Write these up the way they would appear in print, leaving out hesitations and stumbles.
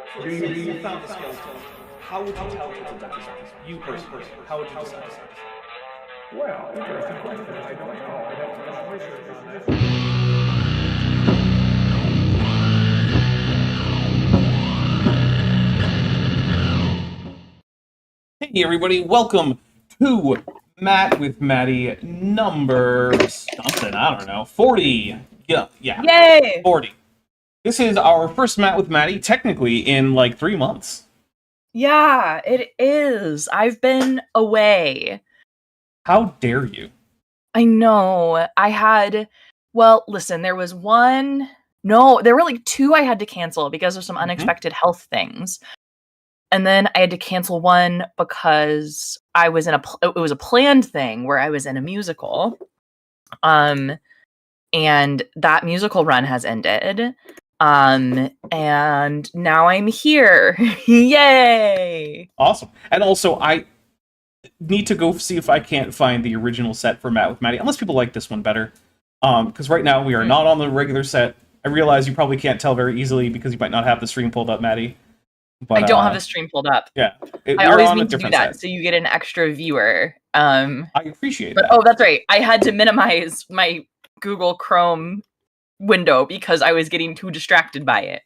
So you found the skeleton. How would you tell what it represents? You personally, how would you decide? Well, interesting question. I don't know. I'd have to do some research on that. Hey everybody, welcome to Matt with Maddie number something, I don't know, 40. Yeah, Yay! 40. This is our first Matt with Maddie, technically, in like 3 months. Yeah, it is. I've been away. How dare you? I know. Well, listen, there was one. No, there were like two I had to cancel because of some unexpected health things. And then I had to cancel one because I was it was a planned thing where I was in a musical. And that musical run has ended. And now I'm here. Yay! Awesome. And also, I need to go see if I can't find the original set for Matt with Maddie, unless people like this one better. Because right now we are not on the regular set. I realize you probably can't tell very easily because you might not have the stream pulled up, Maddie. But, I don't have the stream pulled up. Yeah. I always mean to do that, so you get an extra viewer. I appreciate that. Oh, that's right. I had to minimize my Google Chrome window because I was getting too distracted by it.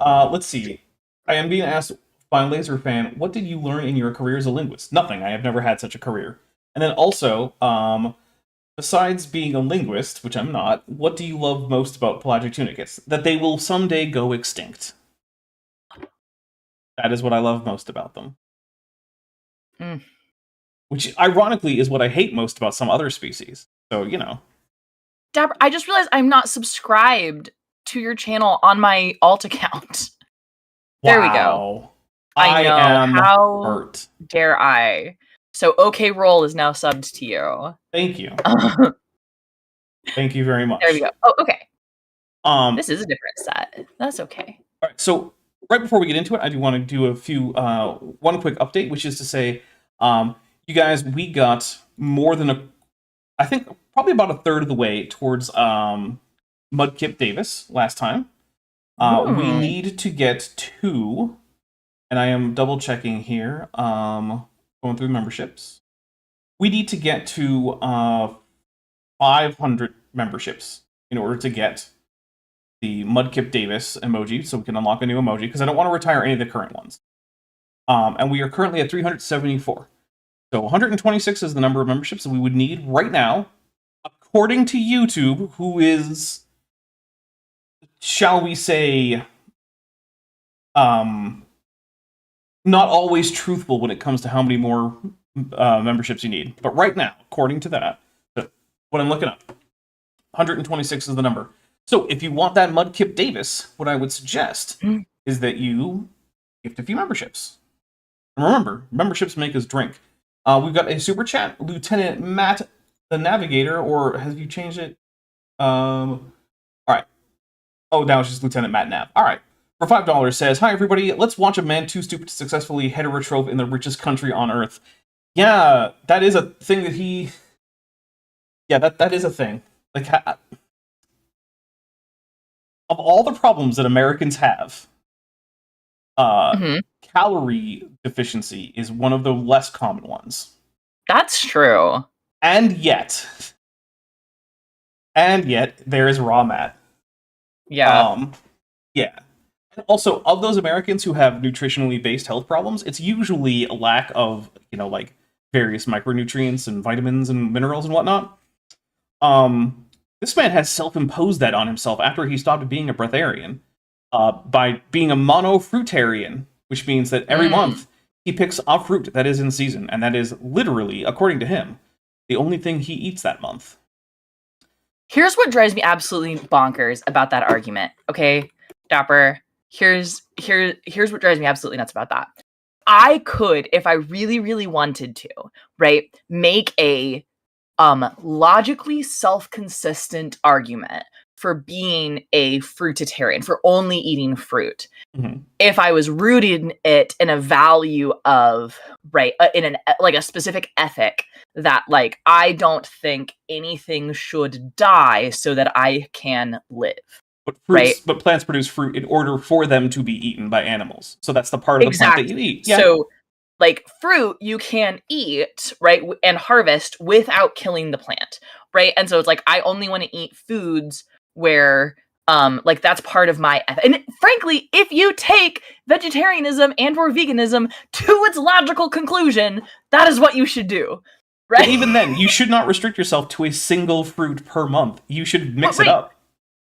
Let's see. I am being asked by a laser fan, what did you learn in your career as a linguist? Nothing. I have never had such a career. And then also, besides being a linguist, which I'm not, what do you love most about pelagic tunicates? That they will someday go extinct. That is what I love most about them. Which, ironically, is what I hate most about some other species. So, you know. Dapper, I just realized I'm not subscribed to your channel on my alt account. There we go. I know. Am How hurt. Dare I? So, OK Roll is now subbed to you. Thank you. Thank you very much. There we go. Oh, okay. This is a different set. That's okay. All right, so right before we get into it, I do want to do one quick update, which is to say, you guys, we got more than I think probably about a third of the way towards Mudkip Davis last time. We need to get 2, and I am double checking here, going through memberships. We need to get to 500 memberships in order to get the Mudkip Davis emoji, so we can unlock a new emoji, because I don't want to retire any of the current ones. And we are currently at 374. So 126 is the number of memberships that we would need right now, according to YouTube, who is, shall we say, not always truthful when it comes to how many more memberships you need. But right now, according to that, what I'm looking up, 126 is the number. So if you want that Mudkip Davis, what I would suggest is that you gift a few memberships. And remember, memberships make us drink. We've got a super chat, Lieutenant Matt the Navigator, or have you changed it? All right. Oh, now it's just Lieutenant Matt Nav. All right. For $5 says, hi everybody, let's watch a man too stupid to successfully heterotroph in the richest country on earth. Yeah, that is a thing that he... Yeah, that is a thing. Like, of all the problems that Americans have, calorie deficiency is one of the less common ones. That's true. And yet, there is raw Matt. Yeah. Yeah. And also, of those Americans who have nutritionally based health problems, it's usually a lack of, like various micronutrients and vitamins and minerals and whatnot. This man has self-imposed that on himself after he stopped being a breatharian, by being a monofruitarian, which means that every month he picks a fruit that is in season, and that is literally, according to him, the only thing he eats that month. Here's what drives me absolutely bonkers about that argument. Okay, Dapper. Here's what drives me absolutely nuts about that. I could, if I really, really wanted to, right, make a logically self-consistent argument for being a fruitarian, for only eating fruit. If I was rooted in it in a value of, right, in a specific ethic that, like, I don't think anything should die so that I can live. But plants produce fruit in order for them to be eaten by animals. So that's the part of the plant that you eat. Yeah. So, like, fruit you can eat, right, and harvest without killing the plant, right? And so it's like, I only want to eat foods where, like, that's part of my and frankly, if you take vegetarianism and or veganism to its logical conclusion, that is what you should do, right? But even then, you should not restrict yourself to a single fruit per month. You should mix it up.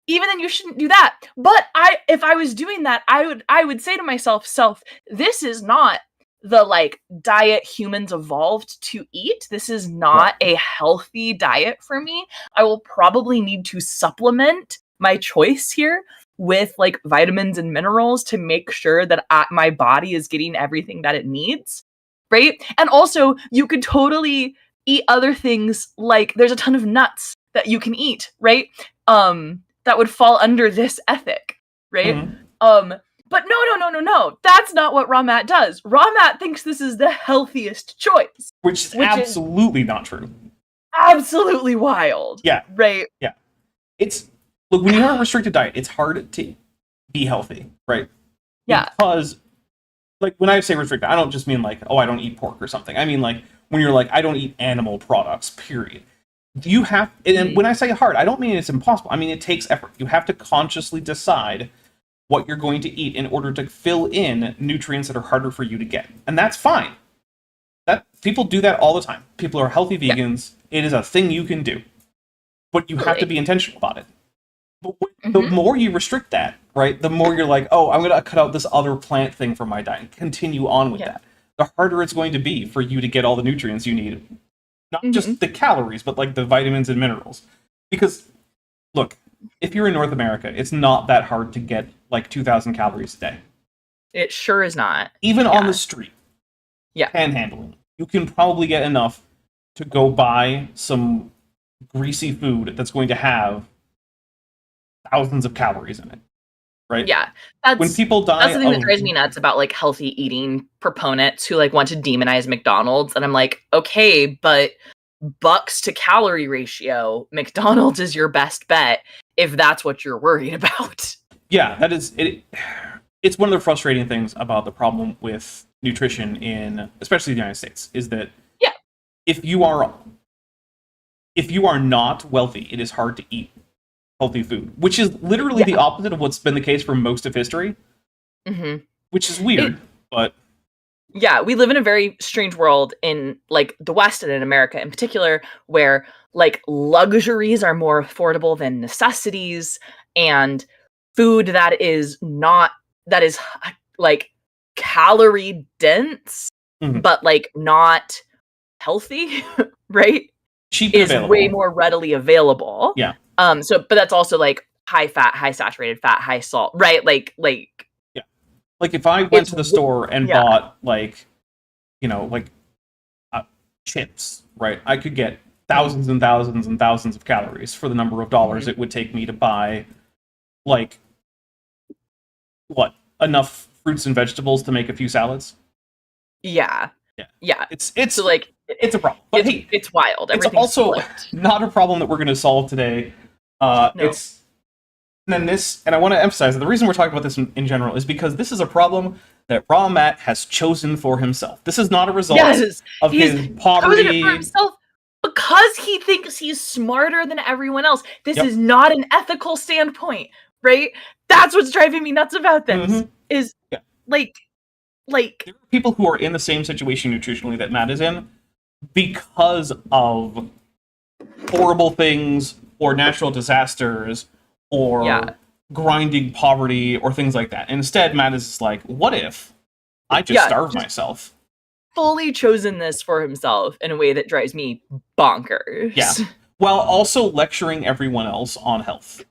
Even then, you shouldn't do that. But if I was doing that, I would say to myself, this is not the like diet humans evolved to eat. This is not a healthy diet for me. I will probably need to supplement my choice here with like vitamins and minerals to make sure that my body is getting everything that it needs, right? And also, you could totally eat other things, like there's a ton of nuts that you can eat, right? That would fall under this ethic, right? Mm-hmm. But no. That's not what Ramat does. Ramat thinks this is the healthiest choice. Which is absolutely not true. Absolutely wild. Yeah. Right? Yeah. Look, when you have a restricted diet, it's hard to be healthy, right? Yeah. Because, like, when I say restricted, I don't just mean like, oh, I don't eat pork or something. I mean, like, when you're like, I don't eat animal products, period. You have, and when I say hard, I don't mean it's impossible. I mean, it takes effort. You have to consciously decide what you're going to eat in order to fill in nutrients that are harder for you to get. And that's fine. People do that all the time. People are healthy vegans. Yeah. It is a thing you can do. But you have to be intentional about it. But the more you restrict that, right, the more you're like, oh, I'm going to cut out this other plant thing from my diet and continue on with that. The harder it's going to be for you to get all the nutrients you need. Not just the calories, but like the vitamins and minerals. Because, look, if you're in North America, it's not that hard to get like 2,000 calories a day. It sure is not. Even on the street. Yeah. Panhandling. You can probably get enough to go buy some greasy food that's going to have thousands of calories in it. Right? Yeah. When people die, that's the thing that drives me nuts about like healthy eating proponents who like want to demonize McDonald's. And I'm like, okay, but bucks to calorie ratio, McDonald's is your best bet if that's what you're worried about. Yeah, that is it. It's one of the frustrating things about the problem with nutrition in, especially the United States, is that if you are not wealthy, it is hard to eat healthy food, which is literally the opposite of what's been the case for most of history, which is weird, but yeah, we live in a very strange world in like the West and in America in particular, where like luxuries are more affordable than necessities, and food that is like calorie dense, but like not healthy, right? Cheap is available. Way more readily available. Yeah. But that's also like high fat, high saturated fat, high salt, right? Like yeah. Like if I went to the store and bought like, chips, right? I could get thousands and thousands and thousands of calories for the number of dollars it would take me to buy like enough fruits and vegetables to make a few salads. Yeah. It's so like it's a problem. But it's wild. It's also not a problem that we're going to solve today. No. And I want to emphasize that the reason we're talking about this in general is because this is a problem that Raw Matt has chosen for himself. This is not a result of his poverty. Chosen it for himself because he thinks he's smarter than everyone else. This is not an ethical standpoint, right? That's what's driving me nuts about this. Is like there are people who are in the same situation nutritionally that Matt is in because of horrible things or natural disasters or grinding poverty or things like that. And instead, Matt is just like, what if I just starve myself? Fully chosen this for himself in a way that drives me bonkers. Yeah. While also lecturing everyone else on health.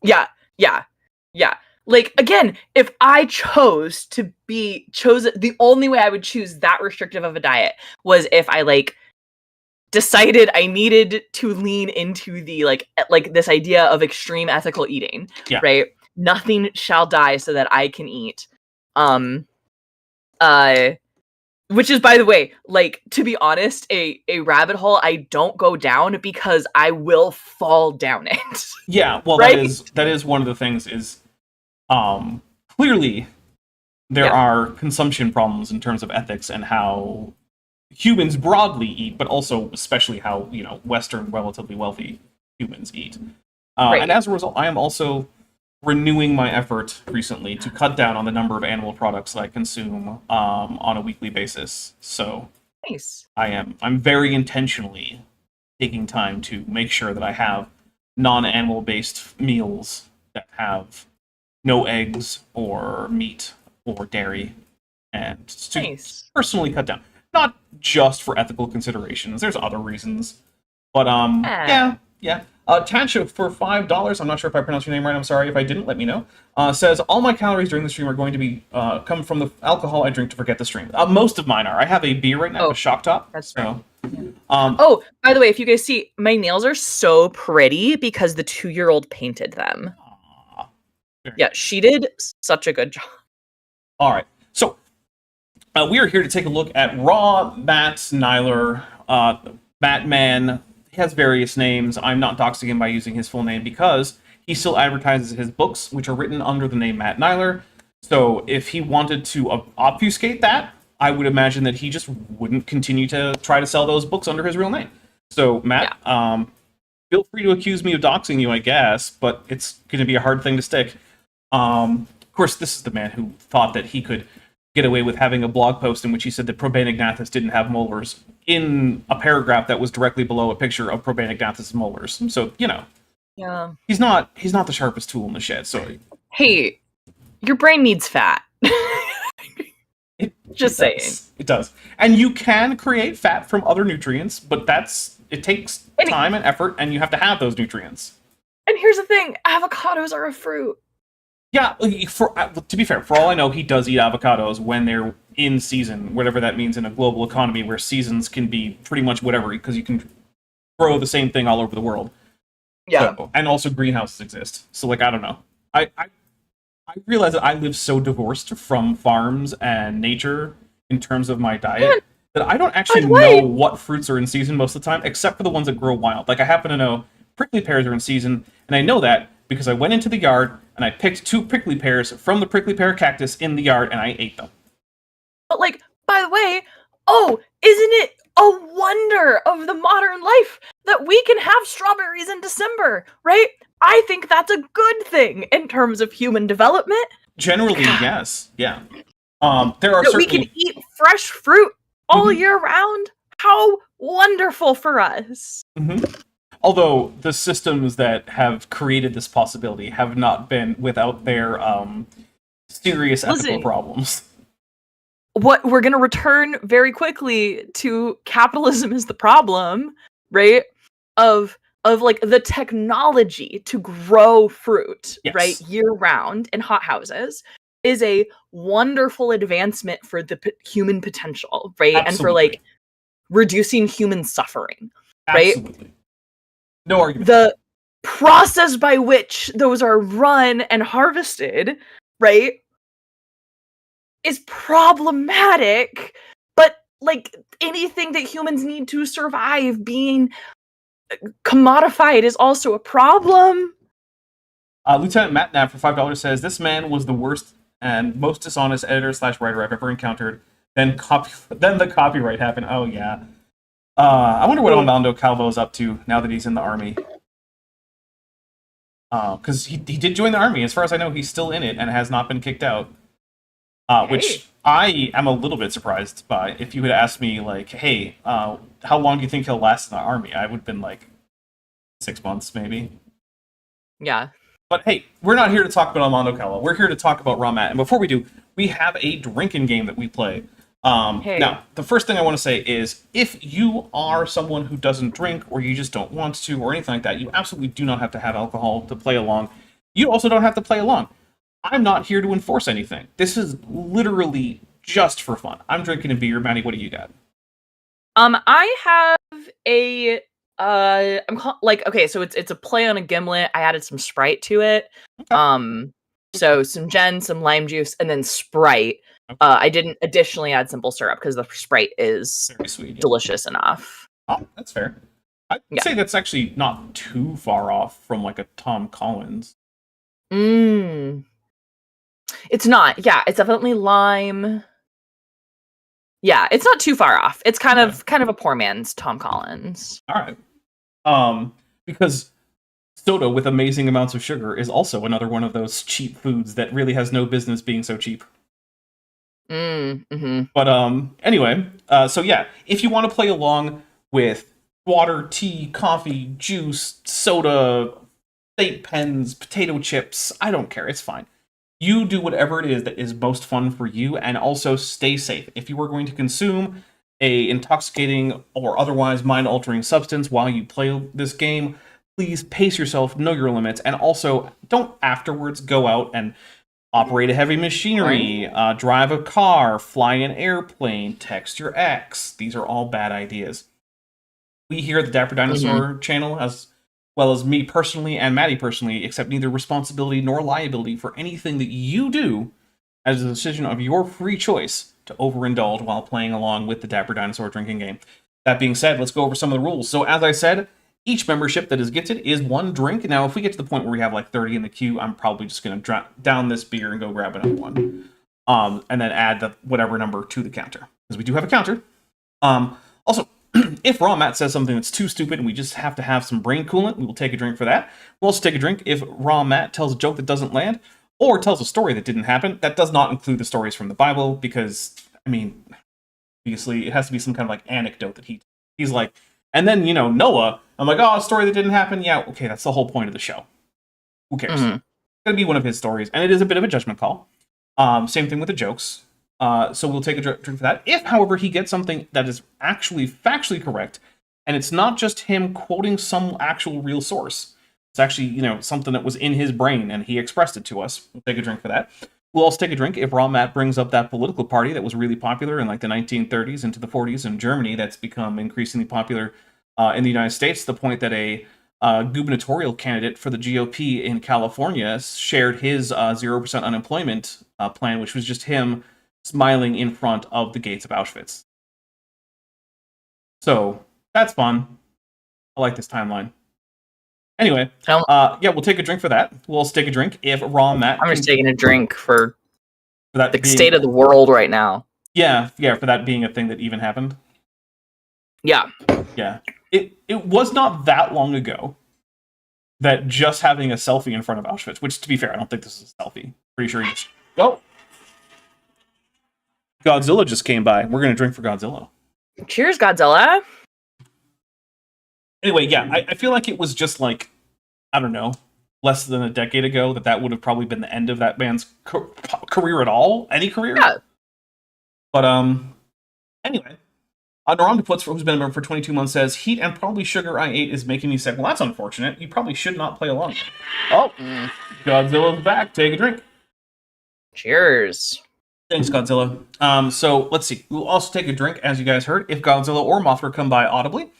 Yeah. Like, again, if I chose to be chosen, the only way I would choose that restrictive of a diet was if I, like, decided I needed to lean into the, like this idea of extreme ethical eating, right? Nothing shall die so that I can eat. Which is, by the way, like, to be honest, a rabbit hole I don't go down because I will fall down it. Yeah, well, Right? that is one of the things is clearly there Yeah. are consumption problems in terms of ethics and how humans broadly eat, but also especially how, you know, Western relatively wealthy humans eat. Right. And as a result, I am also renewing my effort recently to cut down on the number of animal products that I consume on a weekly basis. So Nice. I'm very intentionally taking time to make sure that I have non-animal based meals that have no eggs or meat or dairy, and to Nice. personally cut down. Not just for ethical considerations. There's other reasons, but yeah. Tansha for $5. I'm not sure if I pronounced your name right. I'm sorry if I didn't. Let me know. Says all my calories during the stream are going to be come from the alcohol I drink to forget the stream. Most of mine are. I have a beer right now, a Shock Top. That's so. Oh, by the way, if you guys see, my nails are so pretty because the 2-year-old painted them. Yeah, she did such a good job. All right, so we are here to take a look at Raw Matt Nyler, Batman. He has various names. I'm not doxing him by using his full name because he still advertises his books, which are written under the name Matt Nyler. So if he wanted to obfuscate that, I would imagine that he just wouldn't continue to try to sell those books under his real name. So Matt, feel free to accuse me of doxing you, I guess, but it's going to be a hard thing to stick. Of course, this is the man who thought that he could get away with having a blog post in which he said that Probanignathus didn't have molars in a paragraph that was directly below a picture of Probanignathus' molars. So, you know, he's not the sharpest tool in the shed. So, hey, your brain needs fat. Just saying. It does. And you can create fat from other nutrients, but it takes time and effort, and you have to have those nutrients. And here's the thing, avocados are a fruit. Yeah, to be fair, for all I know, he does eat avocados when they're in season, whatever that means in a global economy where seasons can be pretty much whatever, because you can grow the same thing all over the world. Yeah. So, and also greenhouses exist. So, like, I don't know. I realize that I live so divorced from farms and nature in terms of my diet that I don't actually know what fruits are in season most of the time, except for the ones that grow wild. Like, I happen to know prickly pears are in season, and I know that because I went into the yard and I picked 2 prickly pears from the prickly pear cactus in the yard and I ate them. But, like, by the way, isn't it a wonder of the modern life that we can have strawberries in December, right? I think that's a good thing in terms of human development. Generally, yes. Yeah. There are that we can eat fresh fruit all year round. How wonderful for us. Although the systems that have created this possibility have not been without their serious ethical problems. What we're going to return very quickly to capitalism is the problem, right? Of like the technology to grow fruit, right, year round in hothouses is a wonderful advancement for the human potential, right? Absolutely. And for like reducing human suffering, right? Absolutely. No argument. The process by which those are run and harvested, right, is problematic, but like anything that humans need to survive being commodified is also a problem. Lieutenant Matt Knapp for $5 says, this man was the worst and most dishonest editor/writer I've ever encountered. Then the copyright happened. Oh, yeah. I wonder what Armando Calvo is up to now that he's in the army. Because he did join the army. As far as I know, he's still in it and has not been kicked out. Which I am a little bit surprised by. If you had asked me, like, hey, how long do you think he'll last in the army? I would have been like 6 months, maybe. Yeah. But hey, we're not here to talk about Armando Calvo. We're here to talk about Raw Matt. And before we do, we have a drinking game that we play. Now, the first thing I want to say is, if you are someone who doesn't drink, or you just don't want to, or anything like that, you absolutely do not have to have alcohol to play along. You also don't have to play along. I'm not here to enforce anything. This is literally just for fun. I'm drinking a beer. Maddie, what do you got? I have a so it's a play on a gimlet. I added some Sprite to it. Okay. So some gin, some lime juice, and then Sprite. I didn't additionally add simple syrup because the Sprite is Very sweet. Yeah. delicious enough. Oh, that's fair. I'd say that's actually not too far off from like a Tom Collins. It's not. Yeah, it's definitely lime. Yeah, it's not too far off. It's kind of a poor man's Tom Collins. All right. Because soda with amazing amounts of sugar is also another one of those cheap foods that really has no business being so cheap. But anyway, so yeah, if you want to play along with water, tea, coffee, juice, soda, vape pens, potato chips, I don't care, it's fine. You do whatever it is that is most fun for you, and also stay safe. If you are going to consume a intoxicating or otherwise mind-altering substance while you play this game, please pace yourself, know your limits, and also don't afterwards go out and operate a heavy machinery, drive a car, fly an airplane, text your ex. These are all bad ideas. We here at the Dapper Dinosaur channel, as well as me personally and Maddie personally, accept neither responsibility nor liability for anything that you do as a decision of your free choice to overindulge while playing along with the Dapper Dinosaur drinking game. That being said, let's go over some of the rules. So as I said, each membership that is gifted is one drink. Now, if we get to the point where we have like 30 in the queue, I'm probably just going to down this beer and go grab another one. And then add the whatever number to the counter. Because we do have a counter. Also, if Raw Matt says something that's too stupid and we just have to have some brain coolant, we will take a drink for that. We'll also take a drink if Raw Matt tells a joke that doesn't land, or tells a story that didn't happen. That does not include the stories from the Bible, because, I mean, obviously, it has to be some kind of like anecdote that he's like, and then, Noah, I'm like, oh, a story that didn't happen? Yeah, okay, that's the whole point of the show. Who cares? It's going to be one of his stories, and it is a bit of a judgment call. Same thing with the jokes. So we'll take a drink for that. If, however, he gets something that is actually factually correct, and it's not just him quoting some actual real source, it's actually, something that was in his brain, and he expressed it to us, we'll take a drink for that. We'll also take a drink if Raw Matt brings up that political party that was really popular in like the 1930s into the 40s in Germany that's become increasingly popular in the United States, to the point that a gubernatorial candidate for the GOP in California shared his 0% unemployment plan, which was just him smiling in front of the gates of Auschwitz. So, that's fun. I like this timeline. Anyway, we'll take a drink for that. We'll also take a drink if Raw Matt... I'm just taking a drink for that the state of the world right now. Yeah, for that being a thing that even happened. Yeah. Yeah. It was not that long ago that just having a selfie in front of Auschwitz, which, to be fair, I don't think this is a selfie. Pretty sure he just... Oh! Godzilla just came by. We're going to drink for Godzilla. Cheers, Godzilla! Anyway, yeah, I feel like it was just like, I don't know, less than a decade ago that would have probably been the end of that man's career at all. Any career. Yeah. But, anyway. Naram puts, who's been a member for 22 months, says, heat and probably sugar I ate is making me sick. Well, that's unfortunate. You probably should not play along. Oh, Godzilla's back. Take a drink. Cheers. Thanks, Godzilla. So, let's see. We'll also take a drink, as you guys heard, if Godzilla or Mothra come by audibly.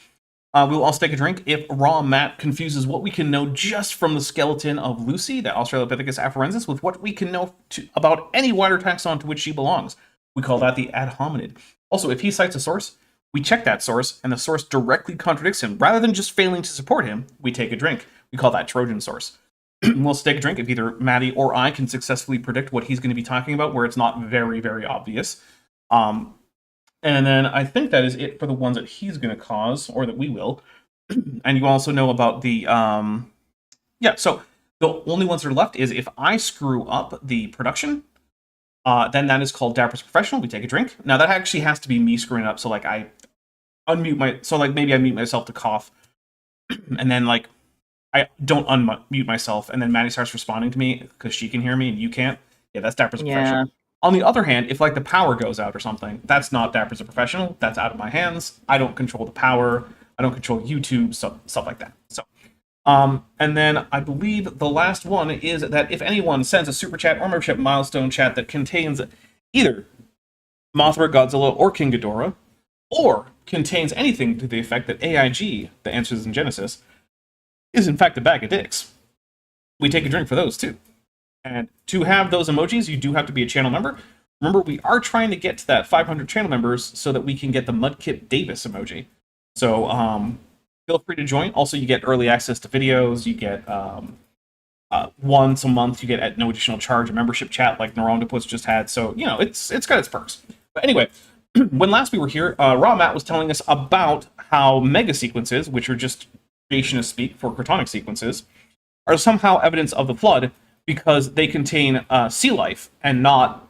We'll also take a drink if Raw Matt confuses what we can know just from the skeleton of Lucy, the Australopithecus afarensis, with what we can know about any wider taxon to which she belongs. We call that the ad hominid. Also, if he cites a source, we check that source, and the source directly contradicts him. Rather than just failing to support him, we take a drink. We call that Trojan source. We'll also take a drink if either Maddie or I can successfully predict what he's going to be talking about, where it's not very, very obvious. And then I think that is it for the ones that he's going to cause, or that we will. And you also know about the... so the only ones that are left is if I screw up the production, then that is called Dapper's Professional. We take a drink. Now, that actually has to be me screwing it up, so like I unmute so like maybe I mute myself to cough, and then like I don't unmute myself, and then Maddie starts responding to me because she can hear me and you can't. Yeah, that's Dapper's Professional. On the other hand, if like the power goes out or something, that's not Dapper's a Professional. That's out of my hands. I don't control the power. I don't control YouTube, stuff like that. So, and then I believe the last one is that if anyone sends a super chat or membership milestone chat that contains either Mothra, Godzilla, or King Ghidorah, or contains anything to the effect that AIG, the Answers in Genesis, is in fact a bag of dicks, we take a drink for those too. And to have those emojis, you do have to be a channel member. Remember, we are trying to get to that 500 channel members so that we can get the Mudkip Davis emoji. So feel free to join. Also, you get early access to videos. You get once a month, you get at no additional charge a membership chat like Narondopus just had. So, it's got its perks. But anyway, when last we were here, Raw Matt was telling us about how mega sequences, which are just creationist speak for Crotonic sequences, are somehow evidence of the flood because they contain sea life and not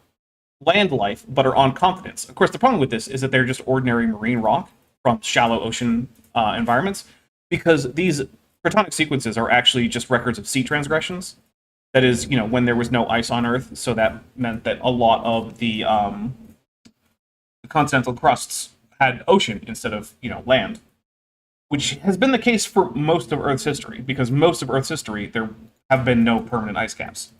land life, but are on continents. Of course, the problem with this is that they're just ordinary marine rock from shallow ocean environments, because these Crotonic sequences are actually just records of sea transgressions. That is, when there was no ice on Earth, so that meant that a lot of the continental crusts had ocean instead of, land, which has been the case for most of Earth's history, because most of Earth's history, there have been no permanent ice caps.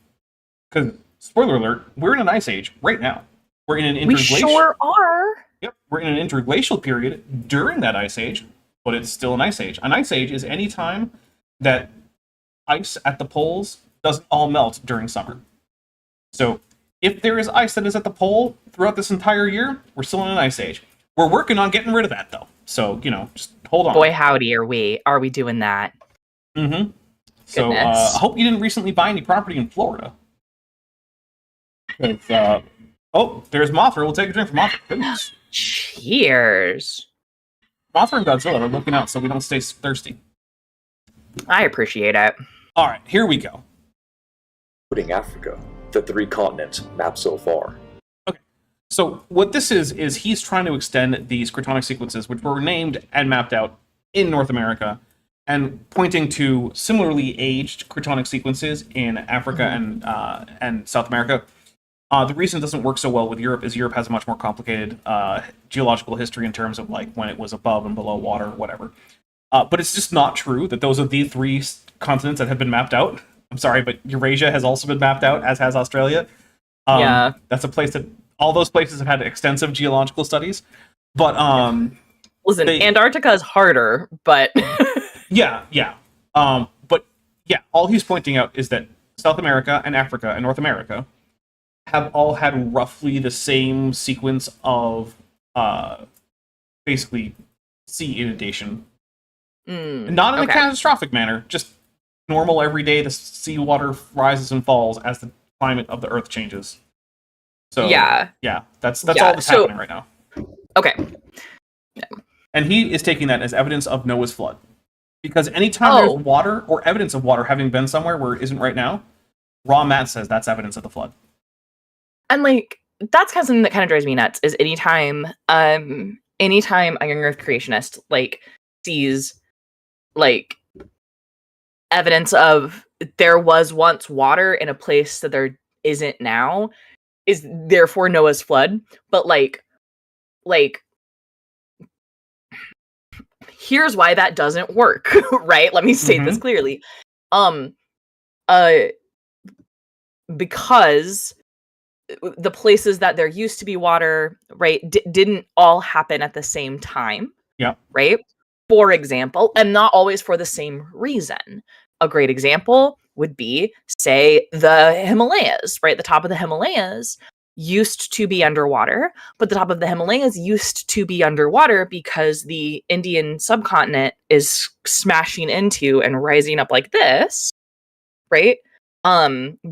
Because, spoiler alert, we're in an ice age right now. We're in an interglacial... We sure are! Yep, we're in an interglacial period during that ice age, but it's still an ice age. An ice age is any time that ice at the poles doesn't all melt during summer. So, if there is ice that is at the pole throughout this entire year, we're still in an ice age. We're working on getting rid of that, though. So, just hold on. Boy, howdy, are we doing that? Mm-hmm. So, I hope you didn't recently buy any property in Florida. Oh, there's Mothra. We'll take a drink from Mothra. Goodness. Cheers. Mothra and Godzilla are looking out so we don't stay thirsty. I appreciate it. All right, here we go. Including Africa, the 3 continents mapped so far. Okay, so what this is he's trying to extend these Crotonic sequences, which were named and mapped out in North America, and pointing to similarly aged Crotonic sequences in Africa and South America. The reason it doesn't work so well with Europe is Europe has a much more complicated geological history in terms of like when it was above and below water, whatever. But it's just not true that those are the 3 continents that have been mapped out. I'm sorry, but Eurasia has also been mapped out, as has Australia. Yeah. That's a place that all those places have had extensive geological studies. But listen, Antarctica is harder, but yeah. But yeah, all he's pointing out is that South America and Africa and North America have all had roughly the same sequence of basically sea inundation. Not in a catastrophic manner, just normal every day the seawater rises and falls as the climate of the Earth changes. So yeah, that's all that's happening right now. Okay. Yeah. And he is taking that as evidence of Noah's flood. Because anytime there's water or evidence of water having been somewhere where it isn't right now, Raw Matt says that's evidence of the flood. And like that's kind of something that kind of drives me nuts is anytime a young Earth creationist like sees like evidence of there was once water in a place that there isn't now is therefore Noah's flood. But like here's why that doesn't work, right? Let me state this clearly. Because the places that there used to be water, right, didn't all happen at the same time. Yeah. Right? For example, and not always for the same reason. A great example would be, say, the Himalayas, right? The top of the Himalayas used to be underwater, but the top of the Himalayas used to be underwater because the Indian subcontinent is smashing into and rising up like this, right?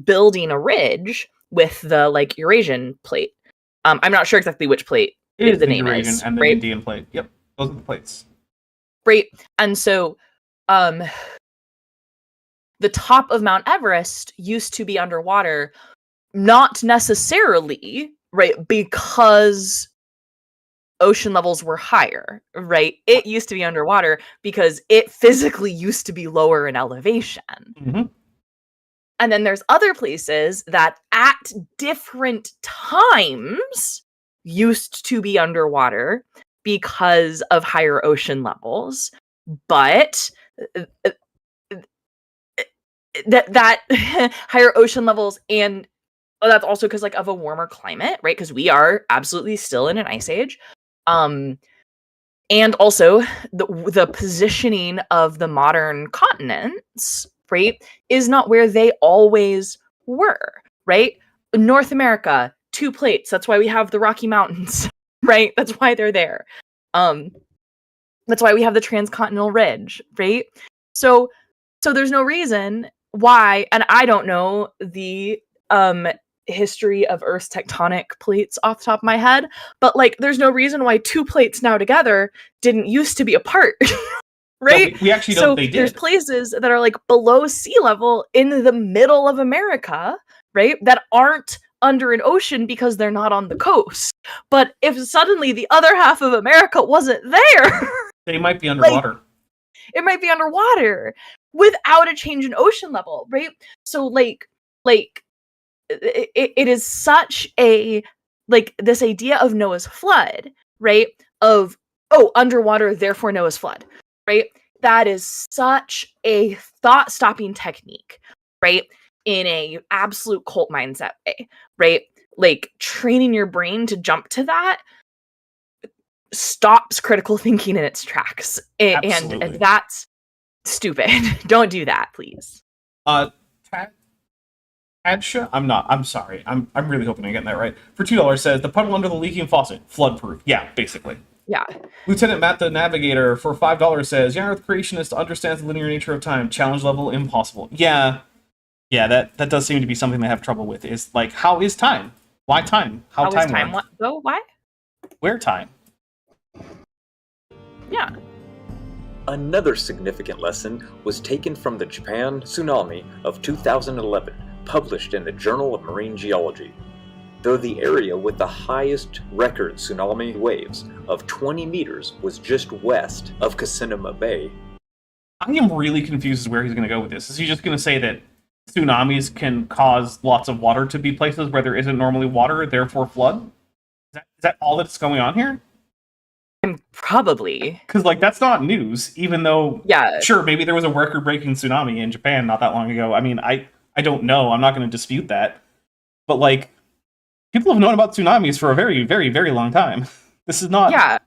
Building a ridge with the like Eurasian plate. I'm not sure exactly which plate the name Eurasian is, and the right? Indian plate. Yep, those are the plates. Right, and so the top of Mount Everest used to be underwater, not necessarily, right, because ocean levels were higher, right? It used to be underwater because it physically used to be lower in elevation. Mm-hmm. And then there's other places that at different times used to be underwater because of higher ocean levels. But that higher ocean levels, and that's also because like of a warmer climate, right? Because we are absolutely still in an ice age. And also the positioning of the modern continents, right, is not where they always were, right? North America two plates. That's why we have the Rocky Mountains, right? That's why they're there. That's why we have the transcontinental ridge, right? So there's no reason why, and I don't know the history of Earth's tectonic plates off the top of my head, but like there's no reason why two plates now together didn't used to be apart. Right? No, we actually so don't. They did. There's places that are like below sea level in the middle of America, right? That aren't under an ocean because they're not on the coast. But if suddenly the other half of America wasn't there, They might be underwater. it might be underwater without a change in ocean level, right? So like it is such a like this idea of Noah's flood, right? Of underwater, therefore Noah's flood, right? That is such a thought-stopping technique, right? In a absolute cult mindset way, right? Like training your brain to jump to that stops critical thinking in its tracks, and that's stupid. Don't do that, please. Adsha? I'm sorry. I'm really hoping I'm getting that right. For $2 says the puddle under the leaking faucet, flood-proof. Yeah, basically. Yeah. Lieutenant Matt the Navigator for $5 says, Young Earth Creationist understands the linear nature of time. Challenge level impossible. Yeah, that does seem to be something they have trouble with. Is like, how is time? Why time? How is time work? go? Why? Where time? Yeah. Another significant lesson was taken from the Japan tsunami of 2011, published in the Journal of Marine Geology. Though the area with the highest record tsunami waves of 20 meters was just west of Kasinama Bay. I am really confused as where he's going to go with this. Is he just going to say that tsunamis can cause lots of water to be places where there isn't normally water, therefore flood? Is that all that's going on here? Probably. Because, like, that's not news, even though, yeah, sure, maybe there was a record-breaking tsunami in Japan not that long ago. I mean, I don't know. I'm not going to dispute that. But, like, people have known about tsunamis for a very, very, very long time. This is not... Yeah.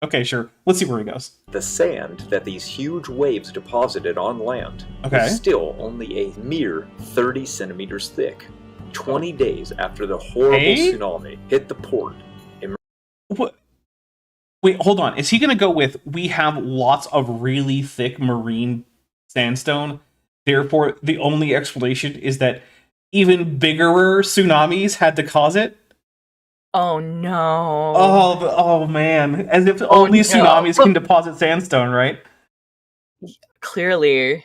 Okay, sure. Let's see where he goes. The sand that these huge waves deposited on land was still only a mere 30 centimeters thick, 20 days after the horrible tsunami hit the port. What? Wait, hold on. Is he going to go with, we have lots of really thick marine sandstone, therefore the only explanation is that even bigger tsunamis had to cause it? Oh, no. Oh man. As if only tsunamis can deposit sandstone, right? Clearly.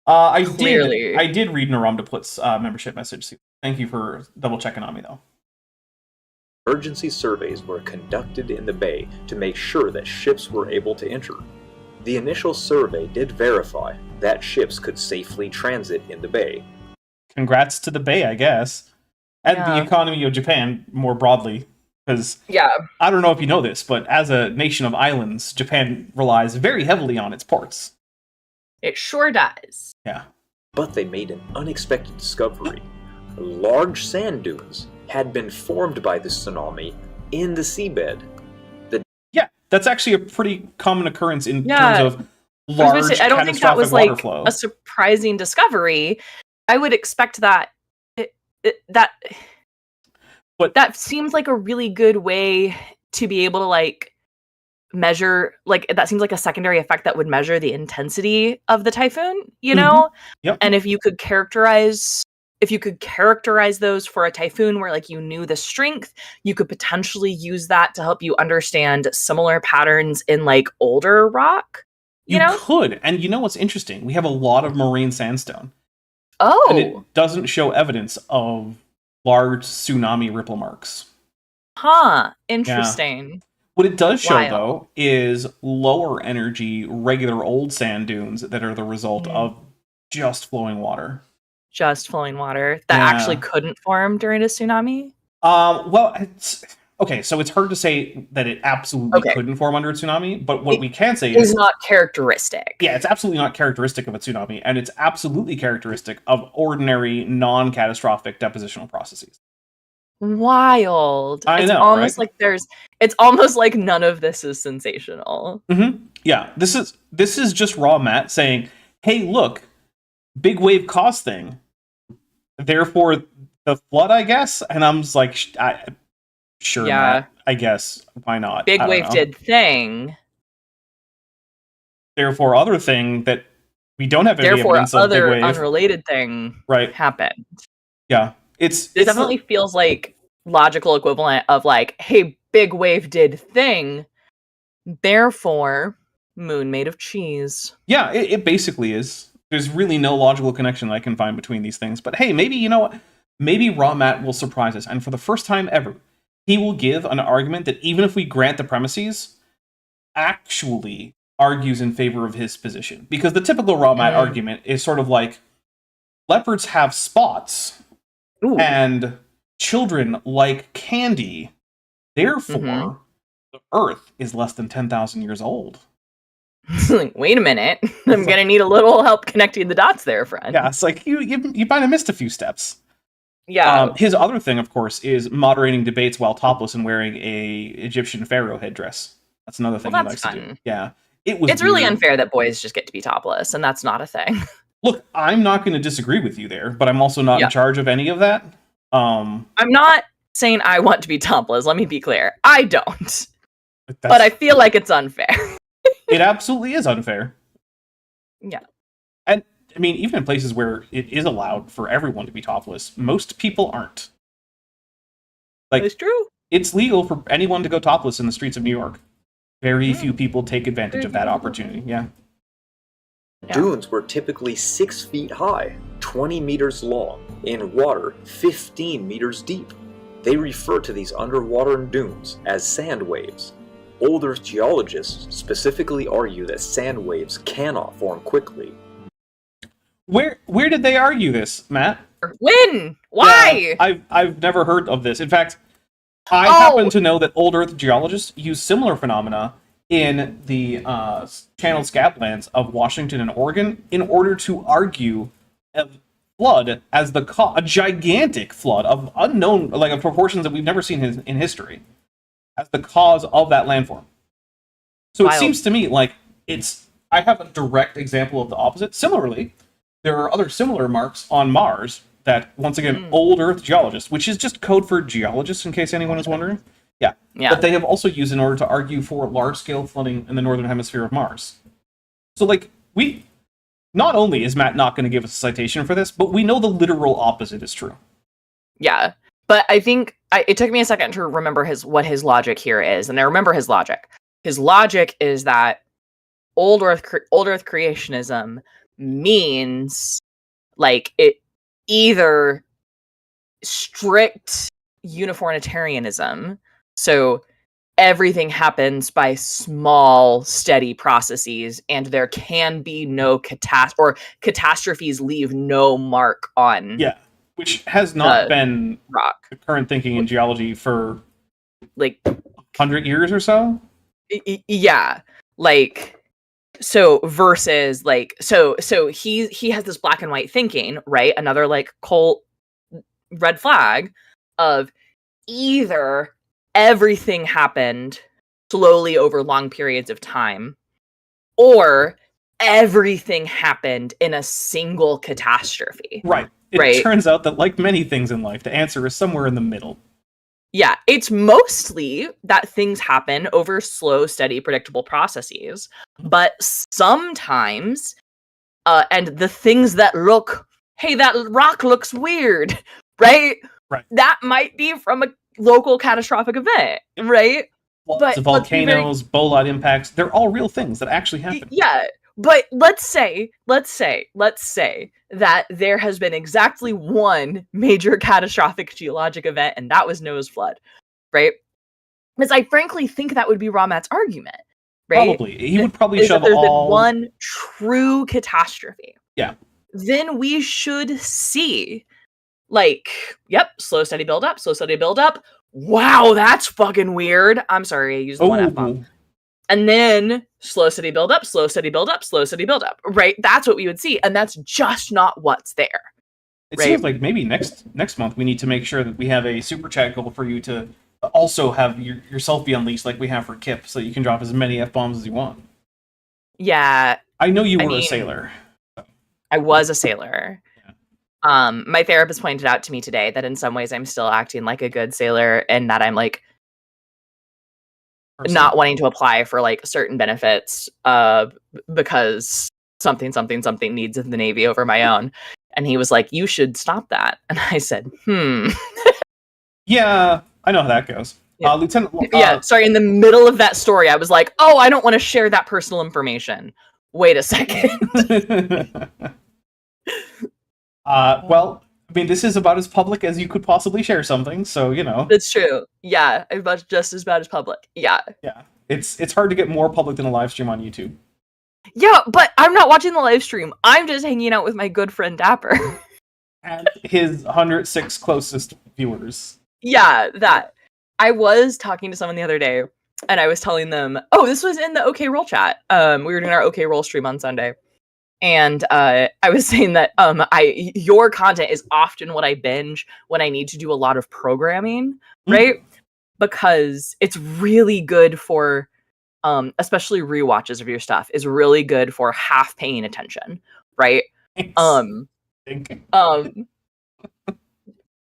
I did read Naram Duplic's membership message. Thank you for double checking on me, though. Emergency surveys were conducted in the bay to make sure that ships were able to enter. The initial survey did verify that ships could safely transit in the bay. Congrats to the bay, I guess. And the economy of Japan, more broadly. Because, I don't know if you know this, but as a nation of islands, Japan relies very heavily on its ports. It sure does. Yeah. But they made an unexpected discovery. Large sand dunes had been formed by the tsunami in the seabed. That's actually a pretty common occurrence in terms of large, I don't think that was like flow. a surprising discovery. I would expect that that seems like a really good way to be able to like measure, like that seems like a secondary effect that would measure the intensity of the typhoon, you know? Yep. And if you could characterize those for a typhoon where like you knew the strength, you could potentially use that to help you understand similar patterns in like older rock. You know? Could. And you know what's interesting? We have a lot of marine sandstone. Oh. And it doesn't show evidence of large tsunami ripple marks. Huh. Interesting. Yeah. What it does show, though, is lower energy, regular old sand dunes that are the result of just flowing water. Just flowing water that actually couldn't form during a tsunami? Well, okay, so it's hard to say that it absolutely couldn't form under a tsunami, but what we can say is not characteristic. Yeah, it's absolutely not characteristic of a tsunami, and it's absolutely characteristic of ordinary, non-catastrophic depositional processes. Wild. It's almost like it's almost like none of this is sensational. Mm-hmm. Yeah, this is just raw Matt saying, hey, look, big wave cost thing. Therefore, the flood, I guess. And I'm just like, sure, Yeah. Matt, I guess. Why not? Big I don't wave know. did thing. Therefore, other thing that we don't have any Therefore, evidence of big other wave. unrelated thing Right. happened. Yeah. It Definitely feels like logical equivalent of like, hey, big wave did thing. Therefore, moon made of cheese. Yeah, it basically is. There's really no logical connection I can find between these things. But hey, maybe, you know what? Maybe Raw Matt will surprise us. And for the first time ever, he will give an argument that even if we grant the premises, actually argues in favor of his position. Because the typical Raw Matt argument is sort of like, leopards have spots, Ooh. and children like candy. Therefore, the Earth is less than 10,000 years old. Like, wait a minute. I'm gonna need a little help connecting the dots there, friend. Yeah, it's like you might have missed a few steps. Yeah. His other thing, of course, is moderating debates while topless and wearing a Egyptian pharaoh headdress. That's another thing he likes to do. Yeah, it's really unfair that boys just get to be topless, and that's not a thing. Look, I'm not going to disagree with you there, but I'm also not in charge of any of that. I'm not saying I want to be topless. Let me be clear. I don't. But I feel like it's unfair. It absolutely is unfair. Yeah. And, I mean, even in places where it is allowed for everyone to be topless, most people aren't. Like, it's true. It's legal for anyone to go topless in the streets of New York. Very few people take advantage of that opportunity. Yeah. Dunes were typically 6 feet high, 20 meters long, in water 15 meters deep. They refer to these underwater dunes as sand waves. Old Earth geologists specifically argue that sand waves cannot form quickly. Where did they argue this, Matt? When? Why? Yeah, I've never heard of this. In fact, I happen to know that Old Earth geologists use similar phenomena in the channel scablands of Washington and Oregon in order to argue a flood as a gigantic flood of unknown, like of proportions that we've never seen in history, as the cause of that landform. So It seems to me like I have a direct example of the opposite. Similarly, there are other similar marks on Mars that, once again, Old Earth geologists, which is just code for geologists in case anyone is wondering. Yeah. But they have also used in order to argue for large-scale flooding in the northern hemisphere of Mars. So, like, not only is Matt not going to give us a citation for this, but we know the literal opposite is true. Yeah. But I think it took me a second to remember what his logic here is, and I remember his logic. His logic is that Old Earth creationism means like it either strict uniformitarianism, so everything happens by small, steady processes, and there can be no catastrophes leave no mark on. Yeah, which has not been rock. The current thinking in geology for like 100 years or so. Yeah, like so versus like so he has this black and white thinking, right? Another like cult red flag of either everything happened slowly over long periods of time, or everything happened in a single catastrophe. Right. It turns out that, like many things in life, the answer is somewhere in the middle. Yeah, it's mostly that things happen over slow, steady, predictable processes. But sometimes, and the things that hey, that rock looks weird, right? Right. That might be from a local catastrophic event, right? But volcanoes, bolide impacts, they're all real things that actually happen. Yeah, but let's say that there has been exactly one major catastrophic geologic event, and that was Noah's flood, right? Because I frankly think that would be Ramat's argument, right? Probably. He would probably shove there's been one true catastrophe. Yeah. Then we should see, like, slow, steady build up, slow, steady build up. Wow, that's fucking weird. I'm sorry, I used the one F-bomb. And then slow, steady build up, slow, steady build up, slow, steady build up, right? That's what we would see. And that's just not what's there. It seems like maybe next month we need to make sure that we have a super chat goal for you to also have yourself be unleashed like we have for Kip, so you can drop as many F-bombs as you want. Yeah. I know you were a sailor. I was a sailor. Yeah. My therapist pointed out to me today that in some ways I'm still acting like a good sailor, and that I'm like not wanting to apply for like certain benefits because something needs in the Navy over my own. And he was like, you should stop that. And I said, Yeah, I know how that goes. Yeah. Lieutenant. Yeah, sorry, in the middle of that story, I was like, oh, I don't want to share that personal information. Wait a second. Well, I mean, this is about as public as you could possibly share something, so, you know. That's true. Yeah, about just as bad as public. Yeah. Yeah, it's hard to get more public than a live stream on YouTube. Yeah, but I'm not watching the live stream. I'm just hanging out with my good friend Dapper. And his 106 closest viewers. Yeah, that. I was talking to someone the other day, and I was telling them, oh, this was in the OK Roll chat. We were doing our OK Roll stream on Sunday. And I was saying that your content is often what I binge when I need to do a lot of programming, right? Because it's really good for, especially rewatches of your stuff, is really good for half paying attention, right?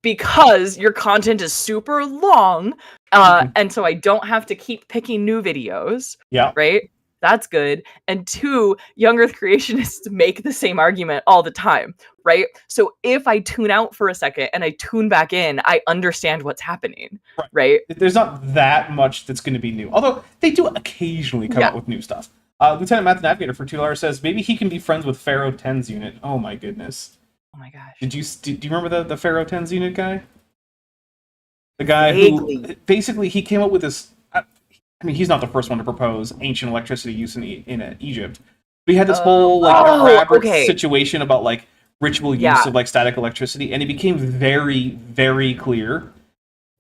Because your content is super long, and so I don't have to keep picking new videos, right? That's good. And 2, young Earth creationists make the same argument all the time, right? So if I tune out for a second and I tune back in, I understand what's happening, right? There's not that much that's going to be new, although they do occasionally come out with new stuff. Lieutenant Matt the Navigator for $2 says maybe he can be friends with Pharaoh 10's unit. Oh my goodness. Oh my gosh. Do you remember the Pharaoh 10's unit guy? The guy who basically he came up with this. I mean, he's not the first one to propose ancient electricity use in Egypt. But he had this whole elaborate situation about like ritual use of like static electricity, and it became very, very clear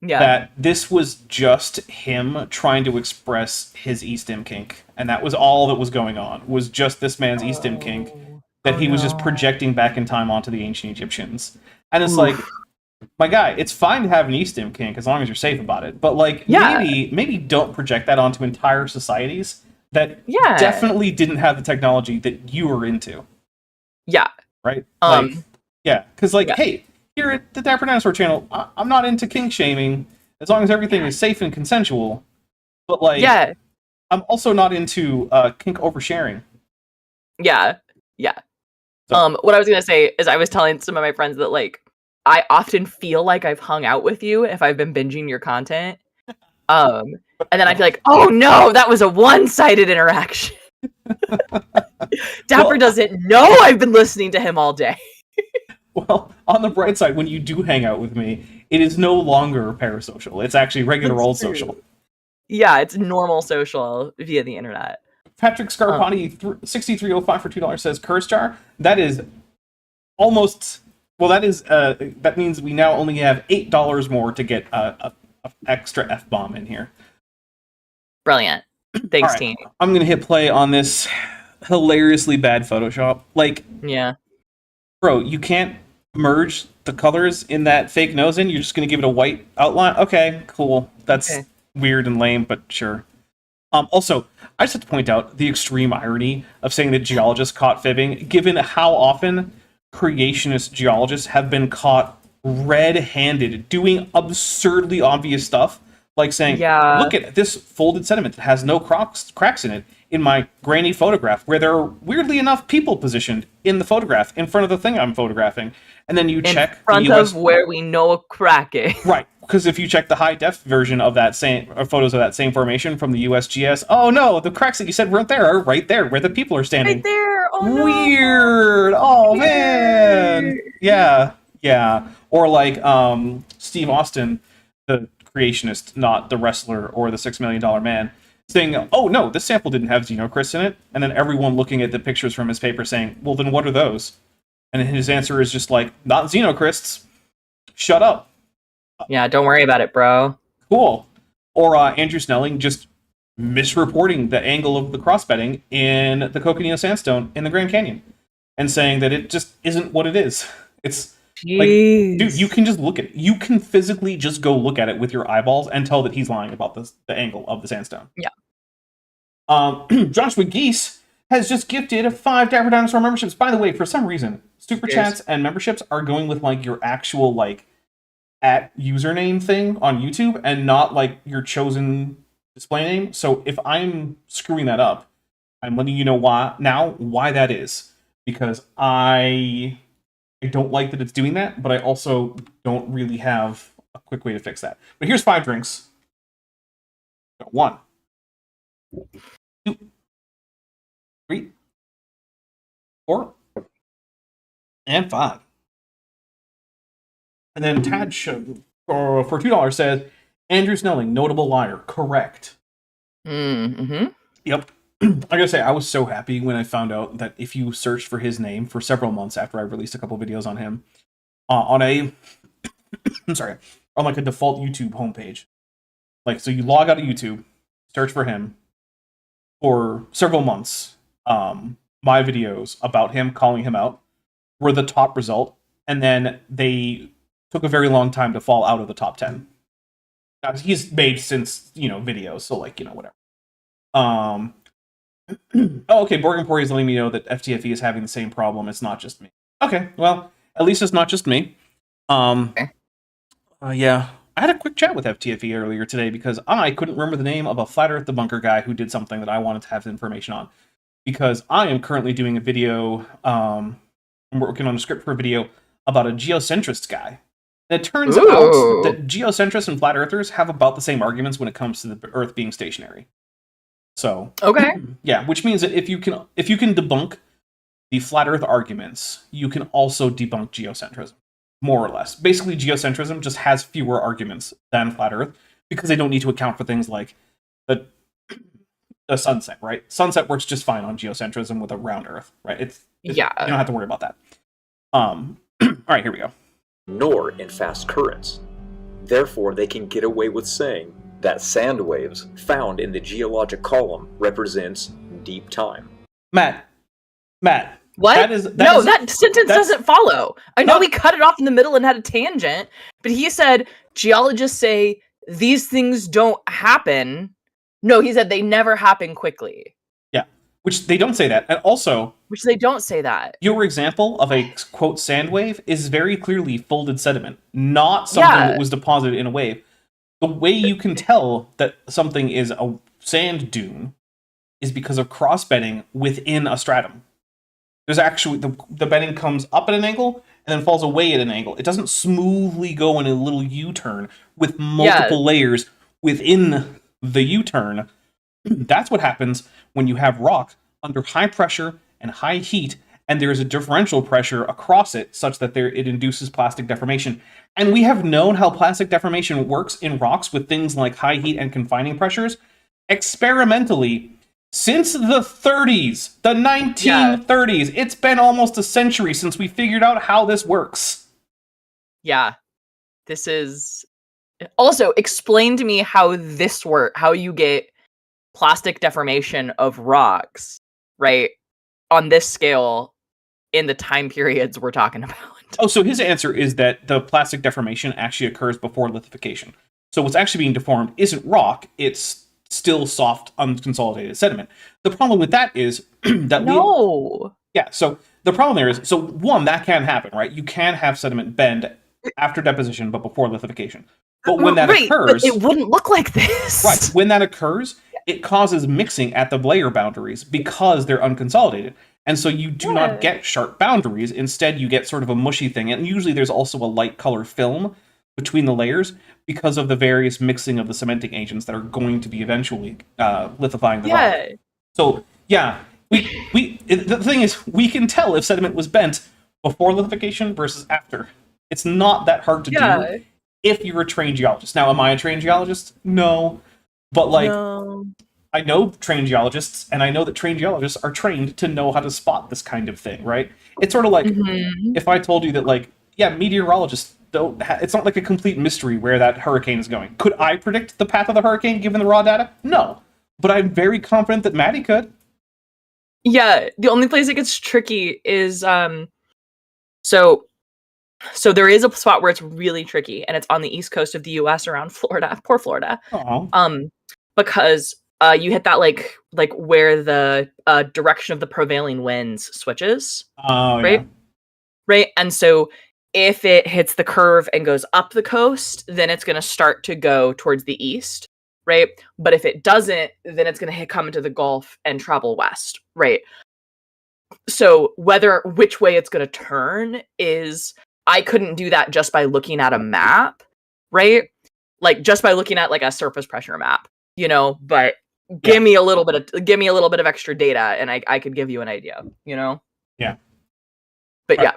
that this was just him trying to express his Eastim kink, and that was all that was going on. Was just this man's Eastim kink that he was just projecting back in time onto the ancient Egyptians, and it's like. My guy, it's fine to have an Eastim kink as long as you're safe about it, but like maybe don't project that onto entire societies that definitely didn't have the technology that you were into. Yeah. Right? Because hey, here at the Dapper Dinosaur channel, I'm not into kink shaming as long as everything is safe and consensual, but like I'm also not into kink oversharing. Yeah. So. What I was gonna say is I was telling some of my friends that like I often feel like I've hung out with you if I've been binging your content. And then I'd be like, oh no, that was a one-sided interaction. Dapper doesn't know I've been listening to him all day. Well, on the bright side, when you do hang out with me, it is no longer parasocial. It's actually regular old social. Yeah, it's normal social via the internet. Patrick Scarpani 6305 for $2 says curse jar. That is almost... Well, that means we now only have $8 more to get a extra F-bomb in here. Brilliant. Thanks, team. I'm going to hit play on this hilariously bad Photoshop. Like, bro, you can't merge the colors in that fake nose in? You're just going to give it a white outline? Okay, cool. That's weird and lame, but sure. Also, I just have to point out the extreme irony of saying that geologists caught fibbing, given how often... creationist geologists have been caught red-handed doing absurdly obvious stuff, like saying, look at this folded sediment that has no cracks in it in my grainy photograph, where there are, weirdly enough, people positioned in the photograph in front of the thing I'm photographing. And then you check in front of where we know a crack is. Right, because if you check the high-def version of that same, or photos of that same formation from the USGS, oh no, the cracks that you said weren't there are right there, where the people are standing. Right there! Oh, weird! No. Oh, man! Yeah. Or like Steve Austin, the creationist, not the wrestler or the $6 Million Man, saying, oh no, this sample didn't have xenocrysts in it. And then everyone looking at the pictures from his paper saying, well, then what are those? And his answer is just like, not xenocrysts. Shut up. Yeah, don't worry about it, bro. Cool. Or Andrew Snelling just misreporting the angle of the crossbedding in the Coconino Sandstone in the Grand Canyon and saying that it just isn't what it is. It's like, dude, you can just look at it. You can physically just go look at it with your eyeballs and tell that he's lying about the angle of the sandstone. Yeah. Joshua Geese has just gifted 5 Dapper Dinosaur memberships. By the way, for some reason, super Cheers. chats and memberships are going with like your actual like at username thing on YouTube and not like your chosen display name. So if I'm screwing that up, I'm letting you know why that is, because I don't like that it's doing that, but I also don't really have a quick way to fix that. But here's 5 drinks. 1, 2, 3, 4, and 5. And then Tad for $2 says, Andrew Snelling, notable liar. Correct. Mm-hmm. Yep. I gotta say, I was so happy when I found out that if you searched for his name for several months after I released a couple videos on him, on a, on like a default YouTube homepage. Like, so you log out of YouTube, search for him for several months. My videos about him, calling him out, were the top result, and then they took a very long time to fall out of the top 10. Now, he's made since, videos, so like, whatever. Oh, okay, Borg Emporium is letting me know that FTFE is having the same problem. It's not just me. Okay, well, at least it's not just me. Yeah, I had a quick chat with FTFE earlier today because I couldn't remember the name of a Flat Earth debunker guy who did something that I wanted to have information on. Because I am currently doing a video, I'm working on a script for a video about a geocentrist guy. And it turns out that geocentrists and flat earthers have about the same arguments when it comes to the Earth being stationary. So, okay, yeah, which means that if you can debunk the flat Earth arguments, you can also debunk geocentrism, more or less. Basically, geocentrism just has fewer arguments than flat Earth because they don't need to account for things like the sunset, right? Sunset works just fine on geocentrism with a round Earth, right? You don't have to worry about that. All right, here we go. Nor in fast currents. Therefore, they can get away with saying that sand waves found in the geologic column represents deep time. Matt. What? That sentence doesn't follow. I know we cut it off in the middle and had a tangent, but he said geologists say these things don't happen. No, he said they never happen quickly. Yeah, which they don't say that. And also... Which they don't say that. Your example of a, quote, sand wave is very clearly folded sediment, not something that was deposited in a wave. The way you can tell that something is a sand dune is because of cross-bedding within a stratum. There's actually... The bedding comes up at an angle and then falls away at an angle. It doesn't smoothly go in a little U-turn with multiple layers within the U-turn. That's what happens when you have rock under high pressure and high heat, and there is a differential pressure across it such that it induces plastic deformation. And we have known how plastic deformation works in rocks with things like high heat and confining pressures experimentally since the 30s, the 1930s. It's been almost a century since we figured out how this works. Yeah. This is... Also, explain to me how this works, how you get plastic deformation of rocks, right, on this scale in the time periods we're talking about. Oh, so his answer is that the plastic deformation actually occurs before lithification. So what's actually being deformed isn't rock, it's still soft, unconsolidated sediment. The problem with that is that so the problem there is, so one, that can happen, right? You can have sediment bend after deposition, but before lithification. But when that occurs... But it wouldn't look like this. Right. When that occurs, it causes mixing at the layer boundaries because they're unconsolidated. And so you do not get sharp boundaries. Instead, you get sort of a mushy thing. And usually there's also a light color film between the layers because of the various mixing of the cementing agents that are going to be eventually lithifying the rock. So, yeah, the thing is, we can tell if sediment was bent before lithification versus after. It's not that hard to do if you're a trained geologist. Now, am I a trained geologist? No. But, I know trained geologists, and I know that trained geologists are trained to know how to spot this kind of thing, right? It's sort of like, if I told you that, meteorologists don't... it's not like a complete mystery where that hurricane is going. Could I predict the path of the hurricane given the raw data? No. But I'm very confident that Maddie could. Yeah, the only place it gets tricky is, so there is a spot where it's really tricky, and it's on the east coast of the U.S. around Florida. Poor Florida. Aww. Because You hit that like where the direction of the prevailing winds switches, Oh, right? yeah. Right, and so if it hits the curve and goes up the coast, then it's going to start to go towards the east, right? But if it doesn't, then it's going to come into the Gulf and travel west, right? So which way it's going to turn is, I couldn't do that just by looking at a map, right? Like just by looking at like a surface pressure map, but give me a little bit of extra data and I could give you an idea, Yeah. But Right. yeah.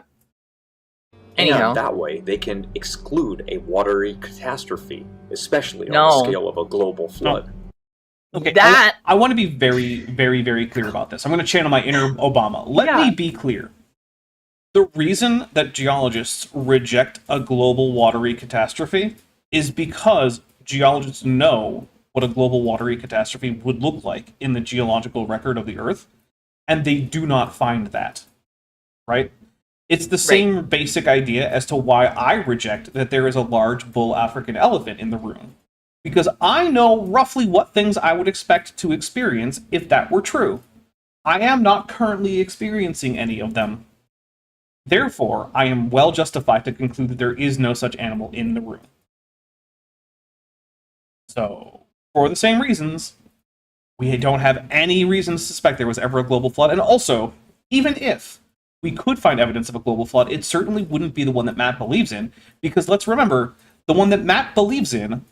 Anyhow. And that way, they can exclude a watery catastrophe, especially on No. the scale of a global flood. Okay, That- I want to be very, very, very clear about this. I'm going to channel my inner Obama. Let me be clear. The reason that geologists reject a global watery catastrophe is because geologists know what a global watery catastrophe would look like in the geological record of the Earth, and they do not find that. Right? It's the same basic idea as to why I reject that there is a large bull African elephant in the room. Because I know roughly what things I would expect to experience if that were true. I am not currently experiencing any of them. Therefore, I am well justified to conclude that there is no such animal in the room. So, for the same reasons, we don't have any reason to suspect there was ever a global flood. And also, even if we could find evidence of a global flood, it certainly wouldn't be the one that Matt believes in, because let's remember, the one that Matt believes in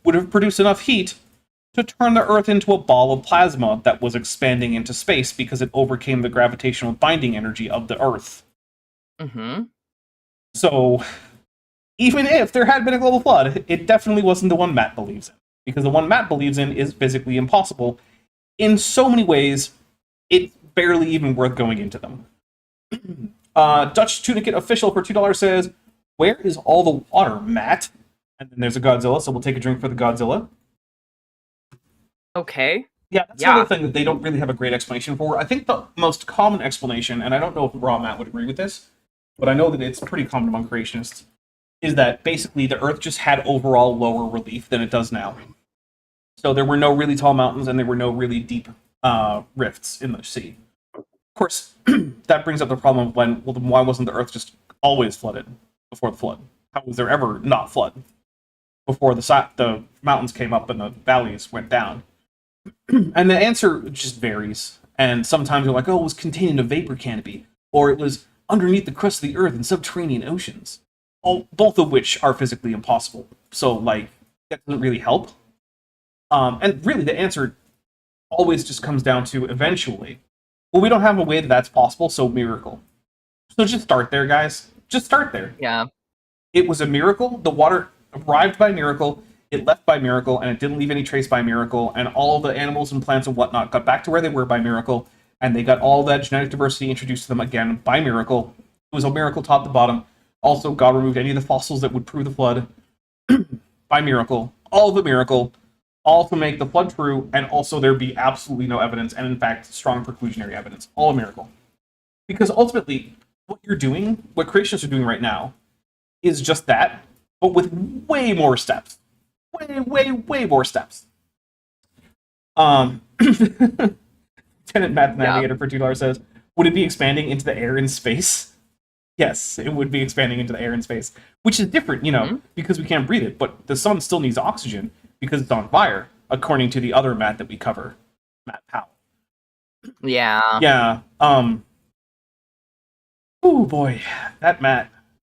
would have produced enough heat to turn the Earth into a ball of plasma that was expanding into space because it overcame the gravitational binding energy of the Earth. Mm-hmm. So, even if there had been a global flood, it definitely wasn't the one Matt believes in, because the one Matt believes in is physically impossible. In so many ways, it's barely even worth going into them. Dutch Tunicate Official for $2 says, "Where is all the water, Matt?" And then there's a Godzilla, so we'll take a drink for the Godzilla. Okay. Yeah, that's another thing that they don't really have a great explanation for. I think the most common explanation, and I don't know if Raw Matt would agree with this, but I know that it's pretty common among creationists, is that basically the Earth just had overall lower relief than it does now. So there were no really tall mountains, and there were no really deep rifts in the sea. Of course, that brings up the problem of why wasn't the Earth just always flooded before the flood? How was there ever not flood before the mountains came up and the valleys went down? And the answer just varies. And sometimes you're like, oh, it was contained in a vapor canopy, or it was underneath the crust of the Earth in subterranean oceans. Both of which are physically impossible. So, like, that doesn't really help. And really, the answer always just comes down to eventually, well, we don't have a way that that's possible, so miracle. So just start there, guys. Just start there. Yeah. It was a miracle. The water arrived by miracle. It left by miracle, and it didn't leave any trace by miracle. And all of the animals and plants and whatnot got back to where they were by miracle. And they got all that genetic diversity introduced to them again by miracle. It was a miracle top to bottom. Also, God removed any of the fossils that would prove the flood by miracle. All of the miracle. All to make the flood true, and also there be absolutely no evidence, and in fact, strong preclusionary evidence. All a miracle. Because ultimately, what you're doing, what creationists are doing right now, is just that, but with way more steps. Way more steps. Lieutenant Math Navigator for $2 says, would it be expanding into the air and space? Yes, it would be expanding into the air and space, which is different, because we can't breathe it, but the sun still needs oxygen because it's on fire, according to the other Matt that we cover, Matt Powell. Yeah. Yeah. Oh boy, that Matt.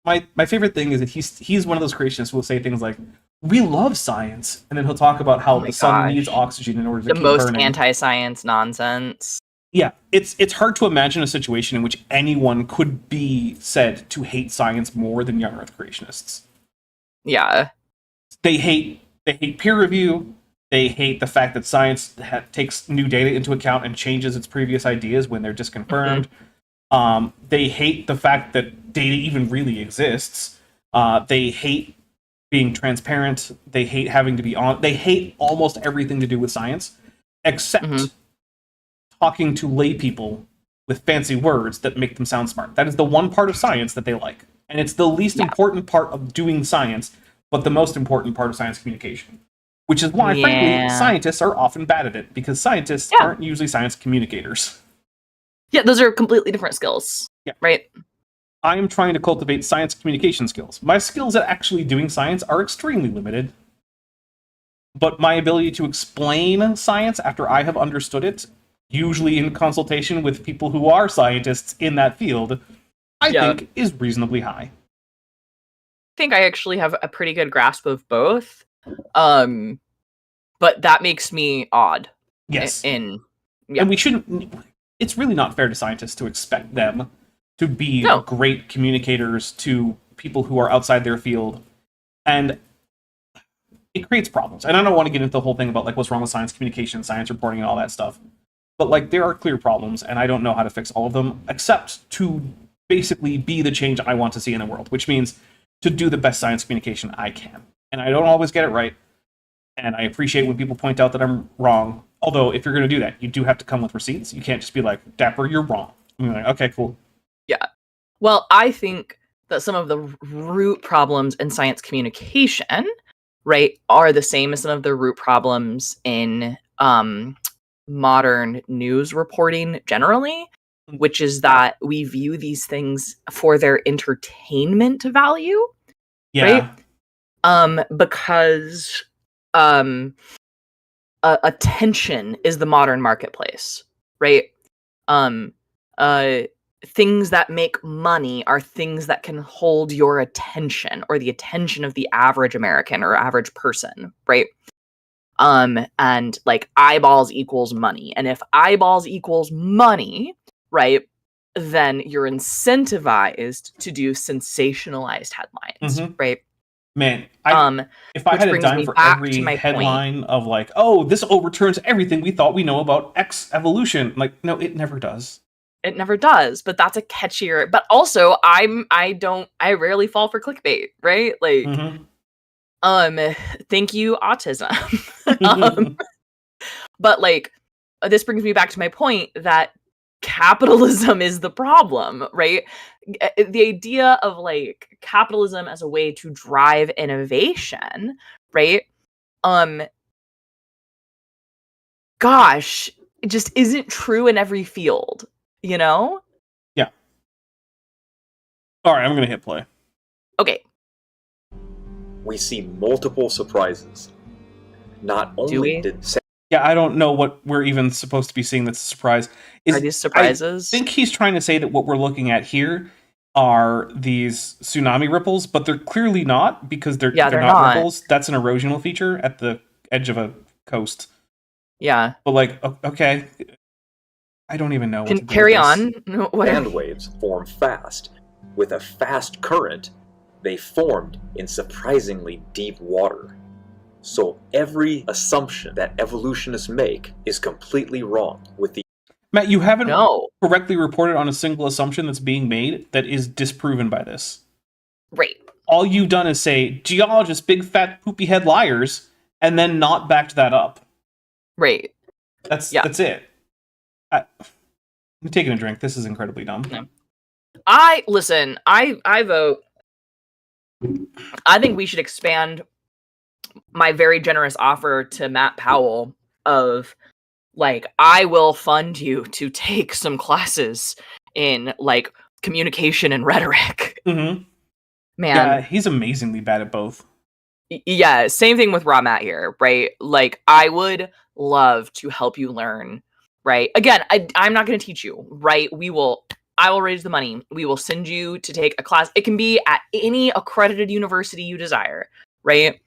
My favorite thing is that he's one of those creationists who will say things like, "We love science," and then he'll talk about how the sun needs oxygen in order to the keep most burning. anti-science nonsense. Yeah, it's hard to imagine a situation in which anyone could be said to hate science more than young Earth creationists. Yeah. They hate peer review. They hate the fact that science takes new data into account and changes its previous ideas when they're disconfirmed. They hate the fact that data even really exists. They hate being transparent. They hate having to be on. They hate almost everything to do with science, except talking to lay people with fancy words that make them sound smart. That is the one part of science that they like. And it's the least important part of doing science, but the most important part of science communication. Which is why, frankly, Yeah. scientists are often bad at it, because scientists Yeah. aren't usually science communicators. Yeah, those are completely different skills. Yeah. Right? I am trying to cultivate science communication skills. My skills at actually doing science are extremely limited. But my ability to explain science after I have understood it, usually in consultation with people who are scientists in that field, I think is reasonably high. I think I actually have a pretty good grasp of both. But that makes me odd. Yes. And we shouldn't... It's really not fair to scientists to expect them to be great communicators to people who are outside their field. And it creates problems. And I don't want to get into the whole thing about like what's wrong with science communication, science reporting, and all that stuff. But like there are clear problems, and I don't know how to fix all of them, except to basically be the change I want to see in the world, which means to do the best science communication I can. And I don't always get it right. And I appreciate when people point out that I'm wrong. Although, if you're going to do that, you do have to come with receipts. You can't just be like, Dapper, you're wrong. And you're like, okay, cool. Yeah. Well, I think that some of the root problems in science communication, right, are the same as some of the root problems in modern news reporting generally, which is that we view these things for their entertainment value. Yeah. Right? Because attention is the modern marketplace, right? Things that make money are things that can hold your attention or the attention of the average American or average person, right? And like eyeballs equals money. And if eyeballs equals money, right, then you're incentivized to do sensationalized headlines, right? Man, if I had a dime for every headline of like, oh, this overturns everything we thought we know about X evolution, like, no, it never does. It never does, but that's a catchier. But also, I rarely fall for clickbait, right? Like, thank you, autism. But like, this brings me back to my point that capitalism is the problem, right? The idea of like capitalism as a way to drive innovation, right? Gosh, it just isn't true in every field, you know? Yeah. All right, I'm going to hit play. Okay. We see multiple surprises. Not only did... Yeah, I don't know what we're even supposed to be seeing that's a surprise. Are these surprises? I think he's trying to say that what we're looking at here are these tsunami ripples, but they're clearly not, because they're not ripples. That's an erosional feature at the edge of a coast. Yeah. But like, okay. I don't even know what to do carry on. Land waves form fast. With a fast current, they formed in surprisingly deep water. So every assumption that evolutionists make is completely wrong. Matt, you haven't correctly reported on a single assumption that's being made that is disproven by this. Right. All you've done is say, geologists, big fat poopy head liars, and then not backed that up. Right. That's it. I'm taking a drink. This is incredibly dumb. Yeah. I vote. I think we should expand my very generous offer to Matt Powell of like, I will fund you to take some classes in like communication and rhetoric. Mm-hmm. Man. Yeah, he's amazingly bad at both. Yeah, same thing with Raw Matt here, right? Like, I would love to help you learn, right? Again, I'm not going to teach you, right? I will raise the money. We will send you to take a class. It can be at any accredited university you desire, right?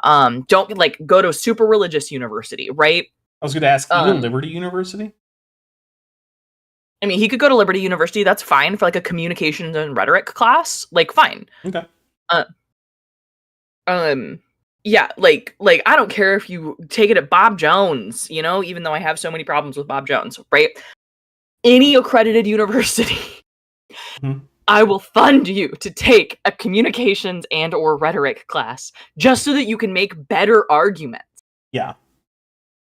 Don't like go to a super religious university, right? I was going to ask, even Liberty University? I mean, he could go to Liberty University. That's fine for like a communications and rhetoric class. Like, fine. Okay. Yeah, like I don't care if you take it at Bob Jones, you know, even though I have so many problems with Bob Jones, right? Any accredited university, I will fund you to take a communications and or rhetoric class just so that you can make better arguments. Yeah.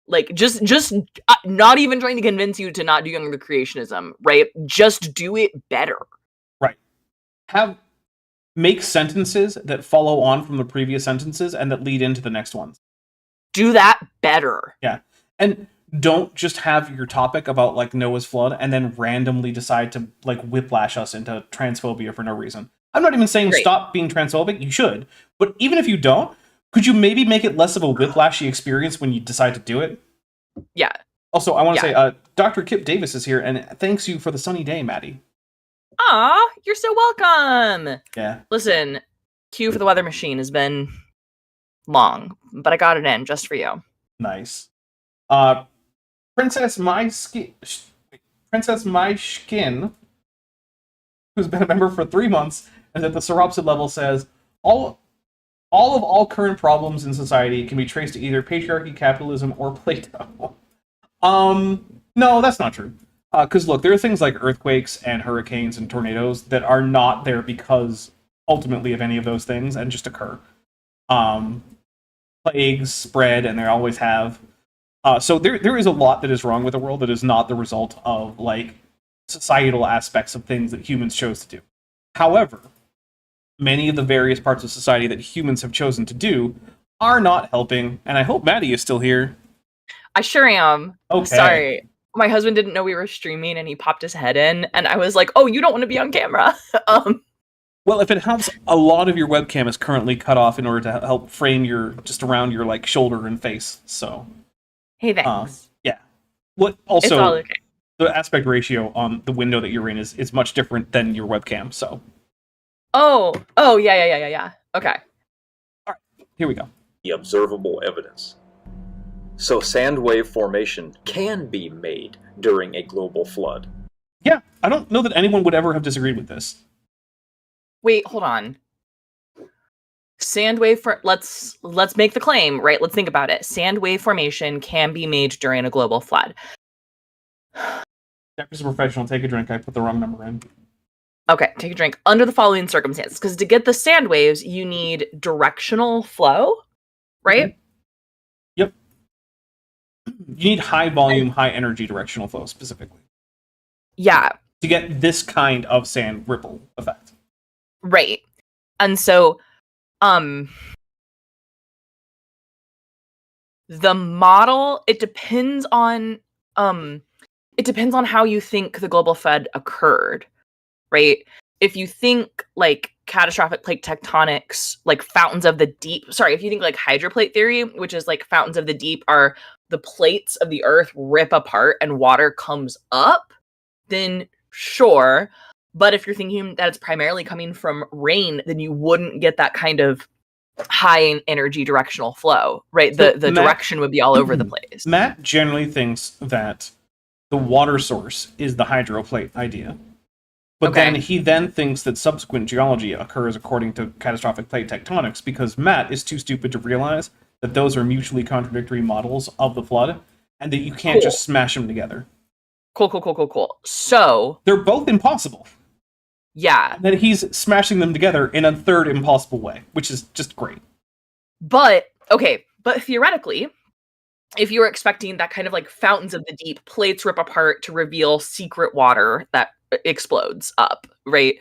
Like, just not even trying to convince you to not do the creationism, right? Just do it better. Right. Make sentences that follow on from the previous sentences and that lead into the next ones. do that better. Yeah. And don't just have your topic about like Noah's flood and then randomly decide to like whiplash us into transphobia for no reason. I'm not even saying Right. stop being transphobic. You should. But even if you don't, could you maybe make it less of a whiplashy experience when you decide to do it? Yeah. Also, I want to Yeah. say, Dr. Kip Davis is here, and thanks you for the sunny day, Maddie. Aw, you're so welcome. Yeah. Listen, queue for the weather machine has been long, but I got it in just for you. Nice. Princess My Skin, who's been a member for 3 months, and at the Seropsid level says, all current problems in society can be traced to either patriarchy, capitalism, or Plato. No, that's not true. Because look, there are things like earthquakes and hurricanes and tornadoes that are not there because ultimately of any of those things and just occur. Plagues spread, and they always have. So there is a lot that is wrong with the world that is not the result of like societal aspects of things that humans chose to do. However, many of the various parts of society that humans have chosen to do are not helping, and I hope Maddie is still here. I sure am. Okay. Sorry. My husband didn't know we were streaming and he popped his head in and I was like, "Oh, you don't want to be on camera." Well, if it helps, a lot of your webcam is currently cut off in order to help frame your just around your like shoulder and face. So, Hey, thanks. yeah. What It's all also okay. the aspect ratio on the window that you're in is much different than your webcam. So, Oh, yeah. Okay. here we go. The observable evidence. So sand wave formation can be made during a global flood. Yeah, I don't know that anyone would ever have disagreed with this. Wait, hold on. Sand wave for let's make the claim, right? Let's think about it. Sand wave formation can be made during a global flood. Jeffrey's a professional. Take a drink. I put the wrong number in. Okay, take a drink. Under the following circumstances, because to get the sand waves, you need directional flow, right? Yep. You need high volume, high energy directional flow specifically Yeah, to get this kind of sand ripple effect. right. And so, the model, it depends on how you think the global flood occurred, right? If you think like catastrophic plate tectonics, like fountains of the deep, if you think like hydroplate theory, which is like fountains of the deep are the plates of the earth rip apart and water comes up, then sure. But if you're thinking that it's primarily coming from rain, then you wouldn't get that kind of high energy directional flow, right? So The Matt- direction would be all over the place. Matt generally thinks that the water source is the hydroplate idea. But Okay. then he thinks that subsequent geology occurs according to catastrophic plate tectonics because Matt is too stupid to realize that those are mutually contradictory models of the flood and that you can't Cool. just smash them together. Cool. So, They're both impossible. yeah. And then he's smashing them together in a third impossible way, which is just great. But theoretically, if you were expecting that kind of like fountains of the deep, plates rip apart to reveal secret water that explodes up, right?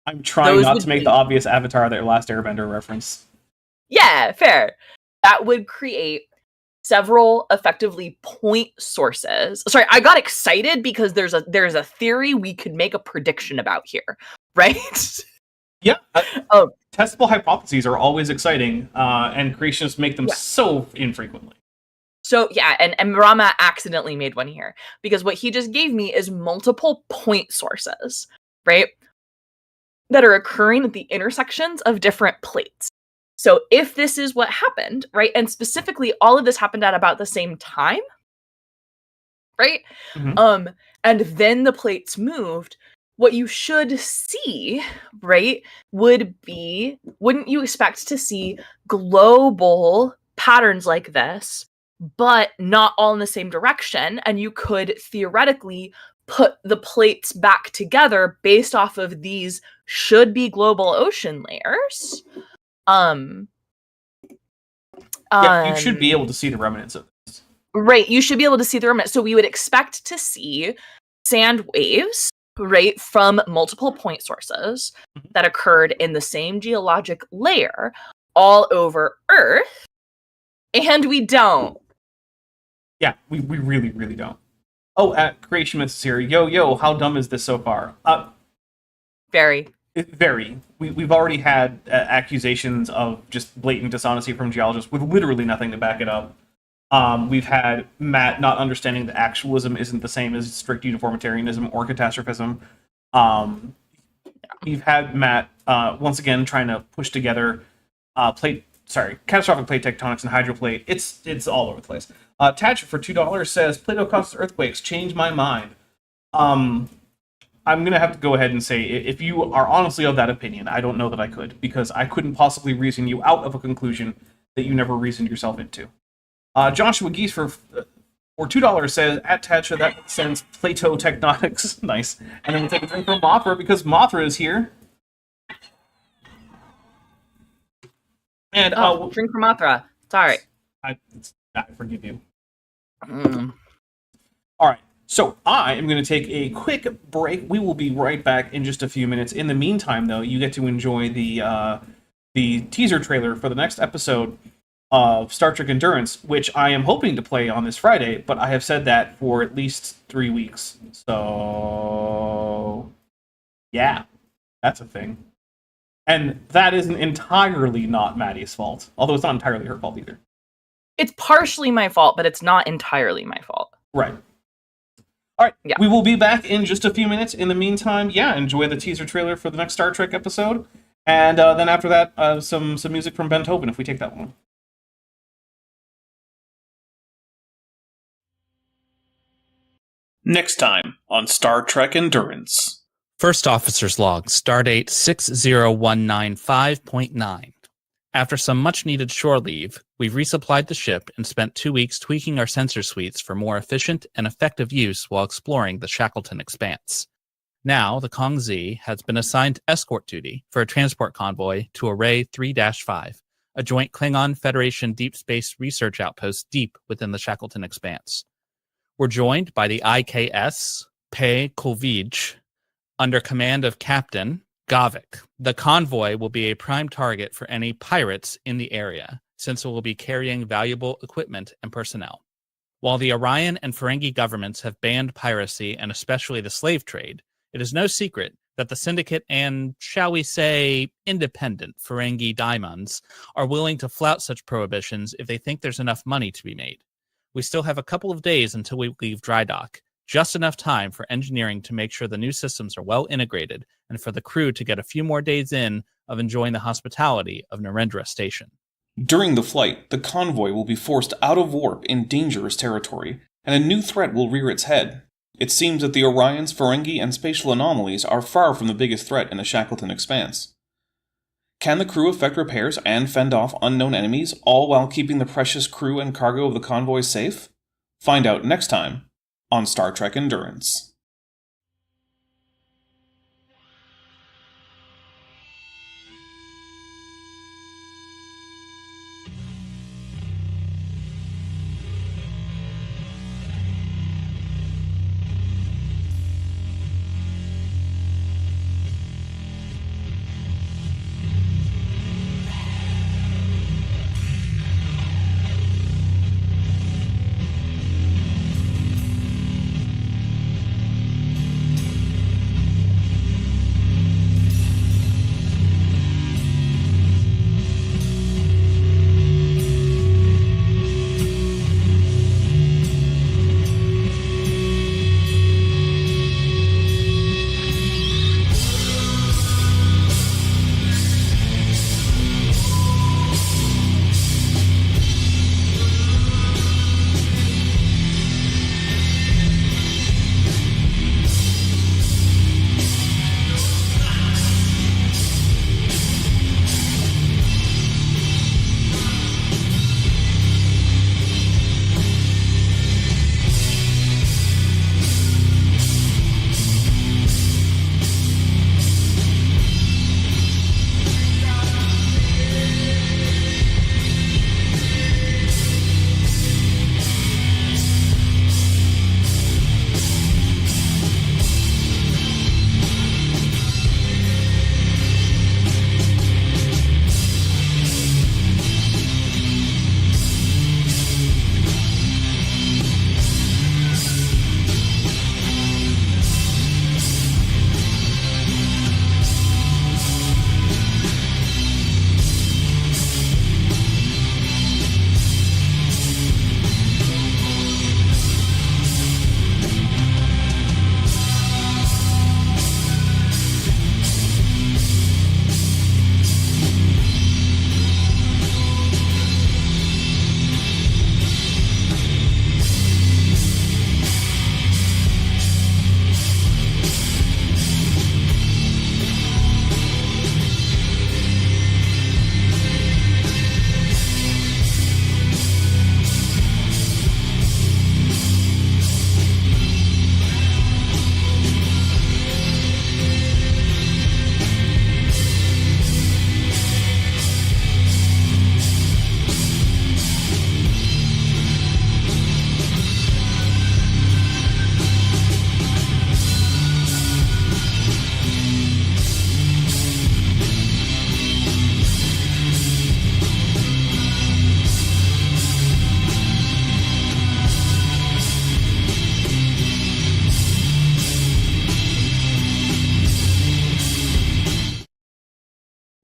I'm trying Those not would to make be- the obvious Avatar the Last Airbender reference. Yeah, fair. That would create several effectively point sources. Sorry, I got excited because there's a theory we could make a prediction about here, right? Yeah. Oh. Testable hypotheses are always exciting, and creationists make them Yeah. so infrequently. So yeah, and Rama accidentally made one here because what he just gave me is multiple point sources, right? That are occurring at the intersections of different plates. So if this is what happened, right? And specifically all of this happened at about the same time, right? Mhm. And then the plates moved, what you should see, right, would be, wouldn't you expect to see global patterns like this, but not all in the same direction? And you could theoretically put the plates back together based off of these should be global ocean layers. Yeah, you should be able to see the remnants of this. Right, you should be able to see the remnants. So we would expect to see sand waves, right, from multiple point sources that occurred in the same geologic layer all over Earth, And we don't. Yeah, we really, really don't. Oh, Creationist is here. Yo, how dumb is this so far? Very. Very. We've already had accusations of just blatant dishonesty from geologists with literally nothing to back it up. We've had Matt not understanding that actualism isn't the same as strict uniformitarianism or catastrophism. We've had Matt once again trying to push together catastrophic plate tectonics and hydroplate. It's all over the place. Tatch for $2 says Plato causes earthquakes. Change my mind. I'm gonna have to go ahead and say, if you are honestly of that opinion, I don't know that I could, because I couldn't possibly reason you out of a conclusion that you never reasoned yourself into. Joshua Geese for $2 says, at Tatcha, that makes sense. Plato tectonics. Nice. And then we'll take a drink from Mothra, because Mothra is here. And drink from Mothra. Sorry. I forgive you. Mm. All right. So I am going to take a quick break. We will be right back in just a few minutes. In the meantime, though, you get to enjoy the teaser trailer for the next episode of Star Trek Endurance, which I am hoping to play on this Friday, but I have said that for at least 3 weeks. So, yeah, that's a thing. And that isn't entirely not Maddie's fault, although it's not entirely her fault either. It's partially my fault, but it's not entirely my fault. Right. All right, yeah. We will be back in just a few minutes. In the meantime, enjoy the teaser trailer for the next Star Trek episode. And then after that, some music from Beethoven, if we take that one. Next time on Star Trek Endurance. First Officer's Log, Stardate 60195.9. After some much-needed shore leave, we've resupplied the ship and spent 2 weeks tweaking our sensor suites for more efficient and effective use while exploring the Shackleton Expanse. Now, the Kong-Z has been assigned escort duty for a transport convoy to Array 3-5, a joint Klingon Federation deep space research outpost deep within the Shackleton Expanse. We're joined by the IKS Pe Kolvij, under command of Captain Gavik. The convoy will be a prime target for any pirates in the area, since it will be carrying valuable equipment and personnel. While the Orion and Ferengi governments have banned piracy and especially the slave trade, it is no secret that the Syndicate and, shall we say, independent Ferengi daimons are willing to flout such prohibitions if they think there's enough money to be made. We still have a couple of days until we leave dry dock, just enough time for engineering to make sure the new systems are well integrated and for the crew to get a few more days in of enjoying the hospitality of Narendra Station. During the flight, the convoy will be forced out of warp in dangerous territory, and a new threat will rear its head. It seems that the Orions, Ferengi, and spatial anomalies are far from the biggest threat in the Shackleton Expanse. Can the crew effect repairs and fend off unknown enemies, all while keeping the precious crew and cargo of the convoy safe? Find out next time on Star Trek Endurance.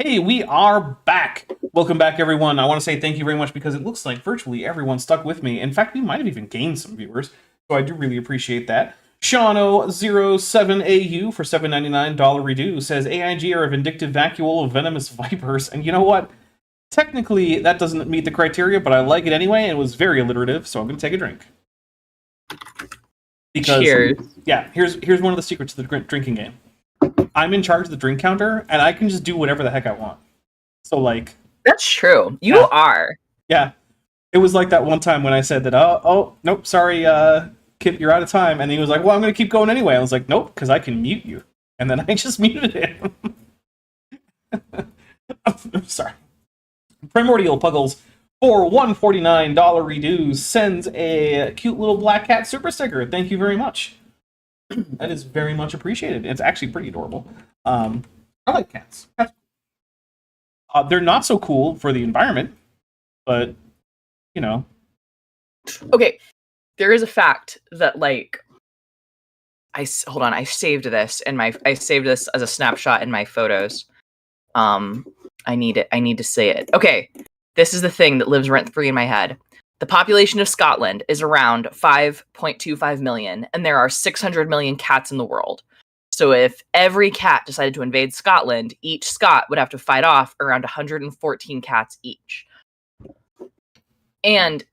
Hey, we are back. Welcome back, everyone. I want to say thank you very much because it looks like virtually everyone stuck with me. In fact, we might have even gained some viewers, so I do really appreciate that. Shano07AU for $7.99 redo says AIG are a vindictive vacuole of venomous vipers, and you know what? Technically, that doesn't meet the criteria, but I like it anyway, and it was very alliterative, so I'm going to take a drink. Because, Cheers. yeah, here's one of the secrets of the drinking game. I'm in charge of the drink counter, and I can just do whatever the heck I want. So, like... That's true. You Yeah. are. Yeah. It was like that one time when I said that, nope, sorry, Kip, you're out of time. And he was like, well, I'm going to keep going anyway. I was like, nope, because I can mute you. And then I just muted him. I'm sorry. Primordial Puggles for $149 reduce sends a cute little black cat super sticker. Thank you very much. That is very much appreciated. It's actually pretty adorable. I like cats. They're not so cool for the environment, but, you know. Okay, there is a fact that, like, hold on, I saved this as a snapshot in my photos. I need to say it. Okay, this is the thing that lives rent-free in my head. The population of Scotland is around 5.25 million, and there are 600 million cats in the world. So if every cat decided to invade Scotland, each Scot would have to fight off around 114 cats each. And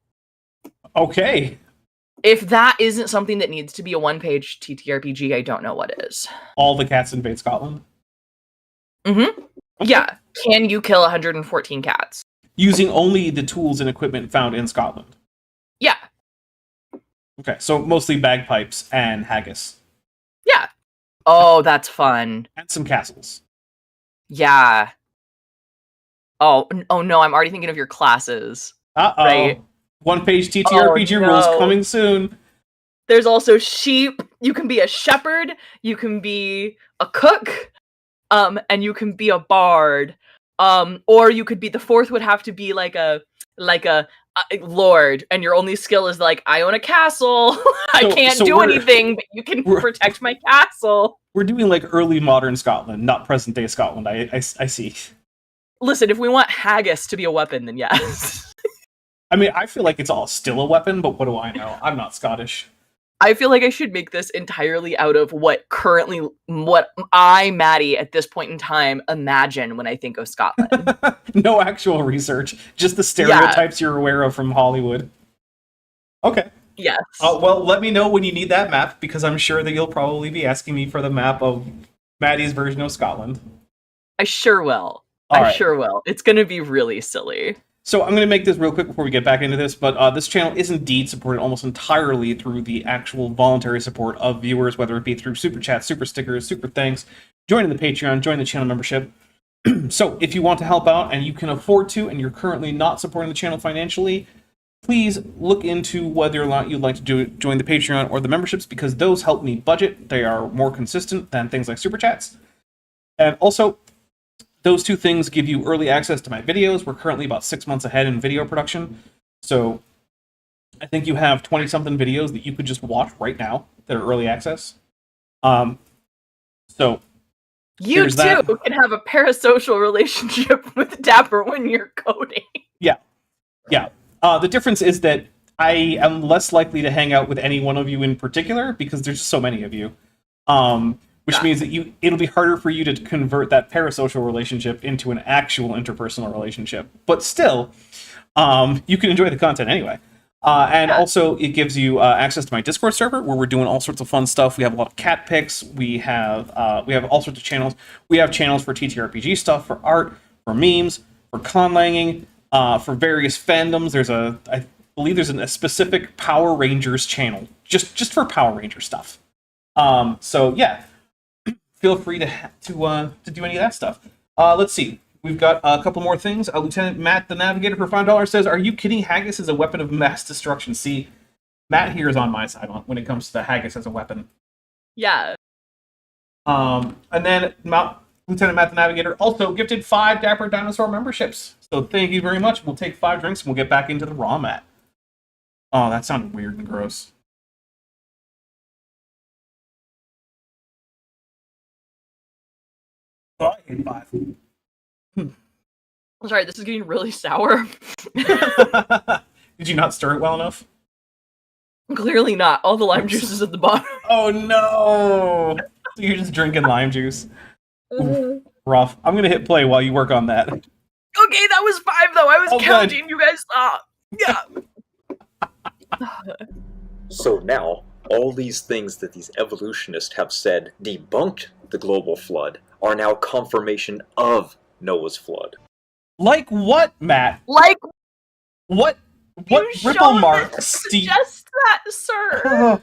Okay. if that isn't something that needs to be a one-page TTRPG, I don't know what is. All the cats invade Scotland? Mm-hmm. Okay. Yeah. Can you kill 114 cats? Using only the tools and equipment found in Scotland? Yeah. Okay, so mostly bagpipes and haggis. Yeah. Oh, that's fun. And some castles. Yeah. Oh no, I'm already thinking of your classes. Uh-oh. Right. One-page TTRPG rules coming soon. There's also sheep. You can be a shepherd. You can be a cook. And you can be a bard. Or you could be, the fourth would have to be like a lord, and your only skill is like, I own a castle. I can't do anything, but you can protect my castle. We're doing like early modern Scotland, not present day Scotland. I see. Listen, if we want haggis to be a weapon, then yes. I mean, I feel like it's all still a weapon, but what do I know? I'm not Scottish. I feel like I should make this entirely out of what I, Maddie, at this point in time, imagine when I think of Scotland. No actual research, just the stereotypes you're aware of from Hollywood. Okay. Yes. Well, let me know when you need that map, because I'm sure that you'll probably be asking me for the map of Maddie's version of Scotland. I sure will. Sure will. It's going to be really silly. So I'm going to make this real quick before we get back into this, but this channel is indeed supported almost entirely through the actual voluntary support of viewers, whether it be through super chats, super stickers, super thanks, joining the Patreon, join the channel membership. So if you want to help out and you can afford to, and you're currently not supporting the channel financially, please look into whether or not you'd like to join the Patreon or the memberships, because those help me budget. They are more consistent than things like super chats. And also, those two things give you early access to my videos. We're currently about 6 months ahead in video production. So I think you have 20-something videos that you could just watch right now that are early access. So you too can have a parasocial relationship with Dapper when you're coding. Yeah. The difference is that I am less likely to hang out with any one of you in particular because there's so many of you. Which means that it'll be harder for you to convert that parasocial relationship into an actual interpersonal relationship. But still, you can enjoy the content anyway. Also, it gives you access to my Discord server, where we're doing all sorts of fun stuff. We have a lot of cat pics. We have all sorts of channels. We have channels for TTRPG stuff, for art, for memes, for conlanging, for various fandoms. I believe there's a specific Power Rangers channel, just for Power Ranger stuff. So yeah. Feel free to do any of that stuff. Let's see. We've got a couple more things. Lieutenant Matt, the Navigator, for $5 says, "Are you kidding? Haggis is a weapon of mass destruction." See, Matt here is on my side when it comes to the haggis as a weapon. Yeah. And then Lieutenant Matt, the Navigator, also gifted 5 Dapper Dinosaur memberships. So thank you very much. We'll take 5 drinks and we'll get back into the raw Matt. Oh, that sounded weird and gross. Oh, I hate 5. Sorry, this is getting really sour. Did you not stir it well enough? Clearly not. All the lime juice is at the bottom. Oh no! So you're just drinking lime juice. Oof, rough. I'm gonna hit play while you work on that. Okay, that was 5 though. I was Oh, good. counting. You guys stop. Yeah. So now, all these things that these evolutionists have said debunked the global flood are now confirmation of Noah's flood. Like what, Matt? Like, What you ripple showed marks that- do you, Suggest that, sir.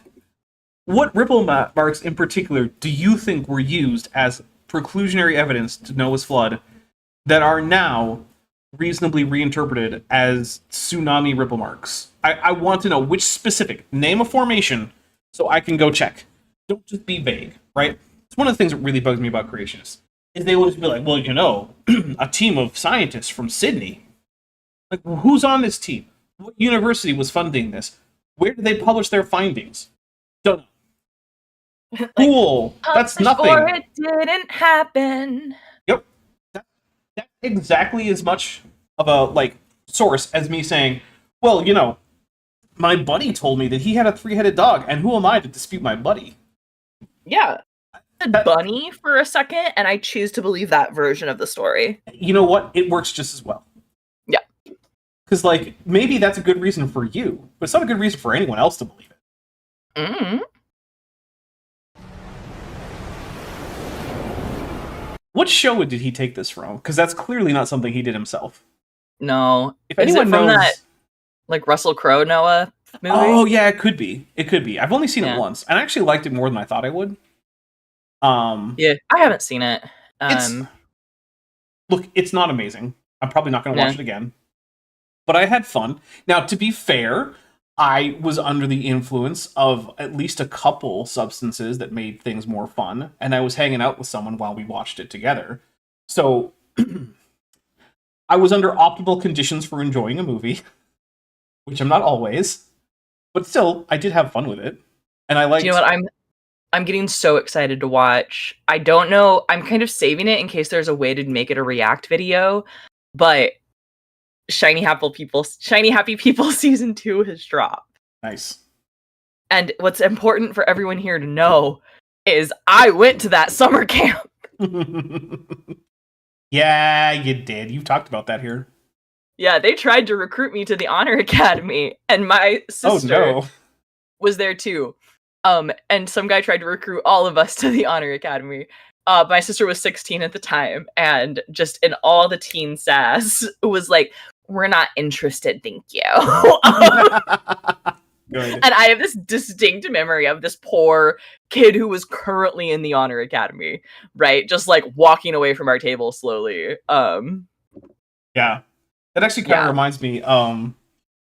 what ripple marks in particular do you think were used as preclusionary evidence to Noah's flood that are now reasonably reinterpreted as tsunami ripple marks? I want to know which specific. Name a formation so I can go check. Don't just be vague, right? It's one of the things that really bugs me about creationists. Is they will just be like, well, you know, a team of scientists from Sydney. Like, who's on this team? What university was funding this? Where did they publish their findings? Don't know. Cool. That's nothing. Or it didn't happen. Yep. That's exactly as much of a like source as me saying, well, you know, my buddy told me that he had a 3-headed dog, and who am I to dispute my buddy? Yeah. Bunny for a second, and I choose to believe that version of the story. You know what? It works just as well. Yeah. Because, like, maybe that's a good reason for you, but it's not a good reason for anyone else to believe it. Mm-hmm. What show did he take this from? Because that's clearly not something he did himself. No. If Is anyone it from knows... that, like, Russell Crowe Noah movie? Oh, yeah, it could be. It could be. I've only seen Yeah. it once, and I actually liked it more than I thought I would. Yeah, I haven't seen it. Look, it's not amazing. I'm probably not going to watch it again. But I had fun. Now, to be fair, I was under the influence of at least a couple substances that made things more fun, and I was hanging out with someone while we watched it together. So, I was under optimal conditions for enjoying a movie, which I'm not always. But still, I did have fun with it. And I liked... Do you know what? I'm getting so excited to watch. I don't know. I'm kind of saving it in case there's a way to make it a react video, but Shiny Happy People season 2 has dropped. Nice. And what's important for everyone here to know is I went to that summer camp. Yeah, you did. You've talked about that here. Yeah, they tried to recruit me to the Honor Academy, and my sister was there too. And some guy tried to recruit all of us to the Honor Academy. My sister was 16 at the time, and just in all the teen sass was like, "We're not interested, thank you." Good. And I have this distinct memory of this poor kid who was currently in the Honor Academy, right? Just like walking away from our table slowly. Yeah. That actually kind of reminds me,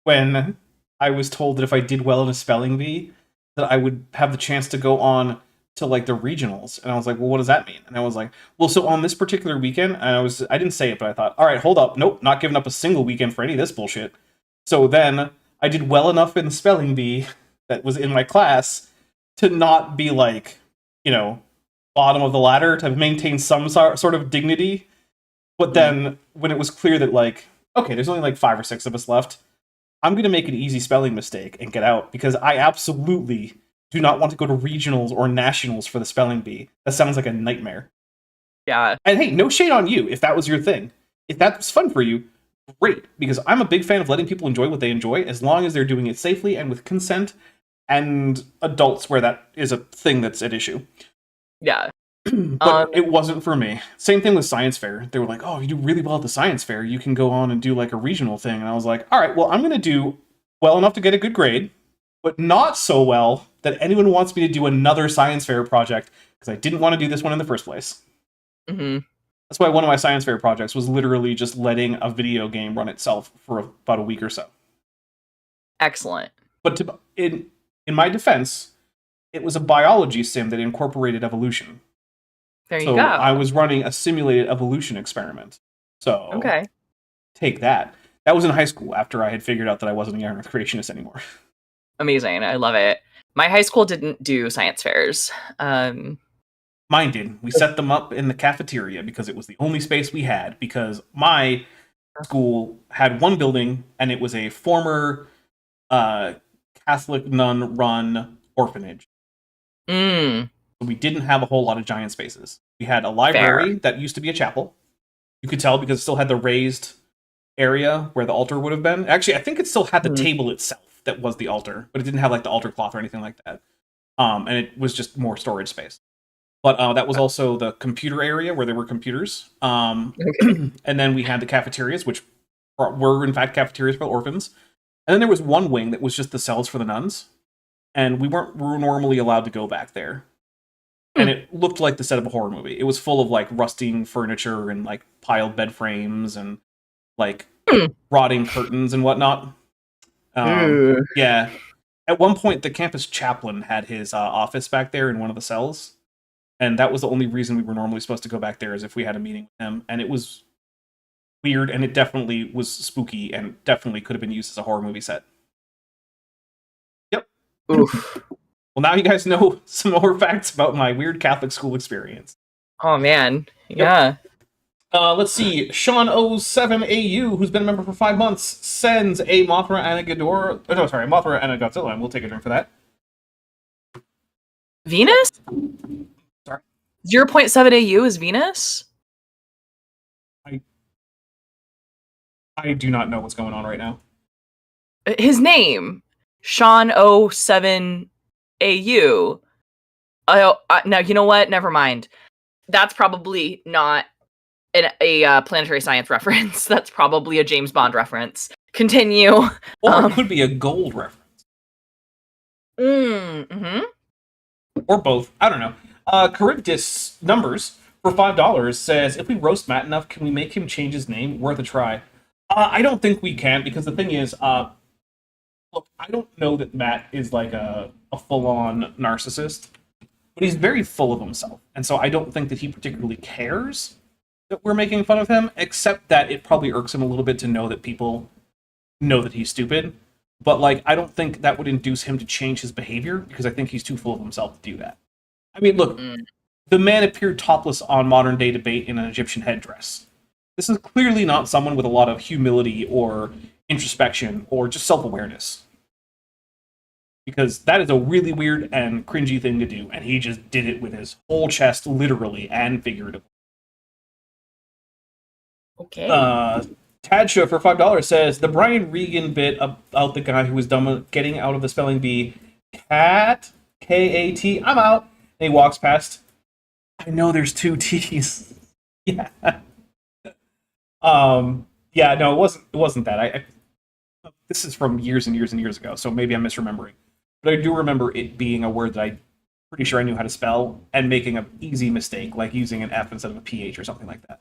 when I was told that if I did well in a spelling bee, that I would have the chance to go on to like the regionals. And I was like, well, what does that mean? And I was like, well, so on this particular weekend, and I didn't say it, but I thought, all right, hold up. Nope, not giving up a single weekend for any of this bullshit. So then I did well enough in the spelling bee that was in my class to not be like, you know, bottom of the ladder, to maintain some sort of dignity. But then when it was clear that like, okay, there's only like 5 or 6 of us left, I'm going to make an easy spelling mistake and get out, because I absolutely do not want to go to regionals or nationals for the spelling bee. That sounds like a nightmare. Yeah. And hey, no shade on you if that was your thing. If that was fun for you, great, because I'm a big fan of letting people enjoy what they enjoy, as long as they're doing it safely and with consent, and adults where that is a thing that's at issue. Yeah. But it wasn't for me. Same thing with science fair. They were like, oh, you do really well at the science fair, you can go on and do like a regional thing. And I was like, all right, well, I'm going to do well enough to get a good grade, but not so well that anyone wants me to do another science fair project, because I didn't want to do this one in the first place. Mm-hmm. That's why one of my science fair projects was literally just letting a video game run itself for about a week or so. Excellent. But in my defense, it was a biology sim that incorporated evolution. There you So go. I was running a simulated evolution experiment. So Okay. take that. That was in high school, after I had figured out that I wasn't a young earth creationist anymore. Amazing. I love it. My high school didn't do science fairs. Mine did. We set them up in the cafeteria because it was the only space we had, because my school had one building, and it was a former Catholic nun-run orphanage. Mm, So we didn't have a whole lot of giant spaces. We had a library that used to be a chapel. You could tell because it still had the raised area where the altar would have been. Actually, I think it still had the table itself that was the altar, but it didn't have like the altar cloth or anything like that. And it was just more storage space. But that was also the computer area where there were computers. And then we had the cafeterias, which were in fact cafeterias for orphans. And then there was one wing that was just the cells for the nuns. And we were normally allowed to go back there. And it looked like the set of a horror movie. It was full of like rusting furniture and like piled bed frames and like rotting curtains and whatnot. Yeah. At one point, the campus chaplain had his office back there in one of the cells. And that was the only reason we were normally supposed to go back there, is if we had a meeting with him. And it was weird, and it definitely was spooky, and definitely could have been used as a horror movie set. Yep. Oof. Well, now you guys know some more facts about my weird Catholic school experience. Oh man. Yeah. Let's see. Sean 07AU, who's been a member for 5 months, sends a Mothra and a Ghidorah. Oh, no, sorry, Mothra and a Godzilla, and we'll take a drink for that. Venus? Sorry. 0.7 AU is Venus? I do not know what's going on right now. His name, Sean 07 AU. Now, you know what? Never mind. That's probably not a planetary science reference. That's probably a James Bond reference. Continue. Or it could be a gold reference. Mm-hmm. Or both. I don't know. Charybdis Numbers for $5 says, if we roast Matt enough, can we make him change his name? Worth a try. I don't think we can, because the thing is, look, I don't know that Matt is like a full-on narcissist, but he's very full of himself. And so I don't think that he particularly cares that we're making fun of him, except that it probably irks him a little bit to know that people know that he's stupid. But like, I don't think that would induce him to change his behavior, because I think he's too full of himself to do that. I mean, look, the man appeared topless on Modern Day Debate in an Egyptian headdress. This is clearly not someone with a lot of humility or introspection or just self-awareness. Because that is a really weird and cringy thing to do, and he just did it with his whole chest, literally and figuratively. Okay. Tadsha for $5 says, the Brian Regan bit about the guy who was dumb at getting out of the spelling bee, cat, K-A-T, I'm out, and he walks past. I know there's 2 T's. Yeah. Yeah, no, it wasn't that. This is from years and years and years ago, so maybe I'm misremembering. But I do remember it being a word that I'm pretty sure I knew how to spell, and making an easy mistake, like using an F instead of a PH or something like that.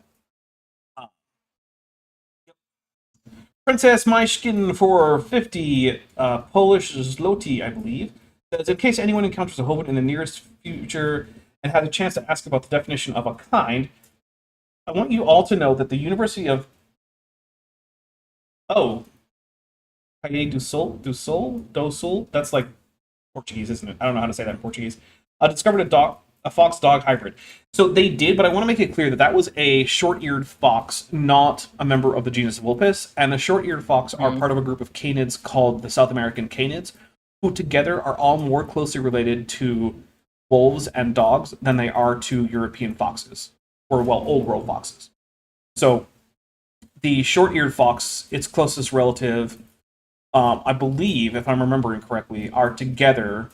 Princess Myshkin for 50 Polish zloty, I believe, says, in case anyone encounters a hobbit in the nearest future and has a chance to ask about the definition of a kind, I want you all to know that the University of Caia do Sul, that's like Portuguese, isn't it? I don't know how to say that in Portuguese. Discovered a fox-dog hybrid. So they did, but I want to make it clear that that was a short-eared fox, not a member of the genus Vulpes, and the short-eared fox are part of a group of canids called the South American canids, who together are all more closely related to wolves and dogs than they are to European foxes, or, well, Old World foxes. So the short-eared fox, its closest relative, I believe, if I'm remembering correctly, are together.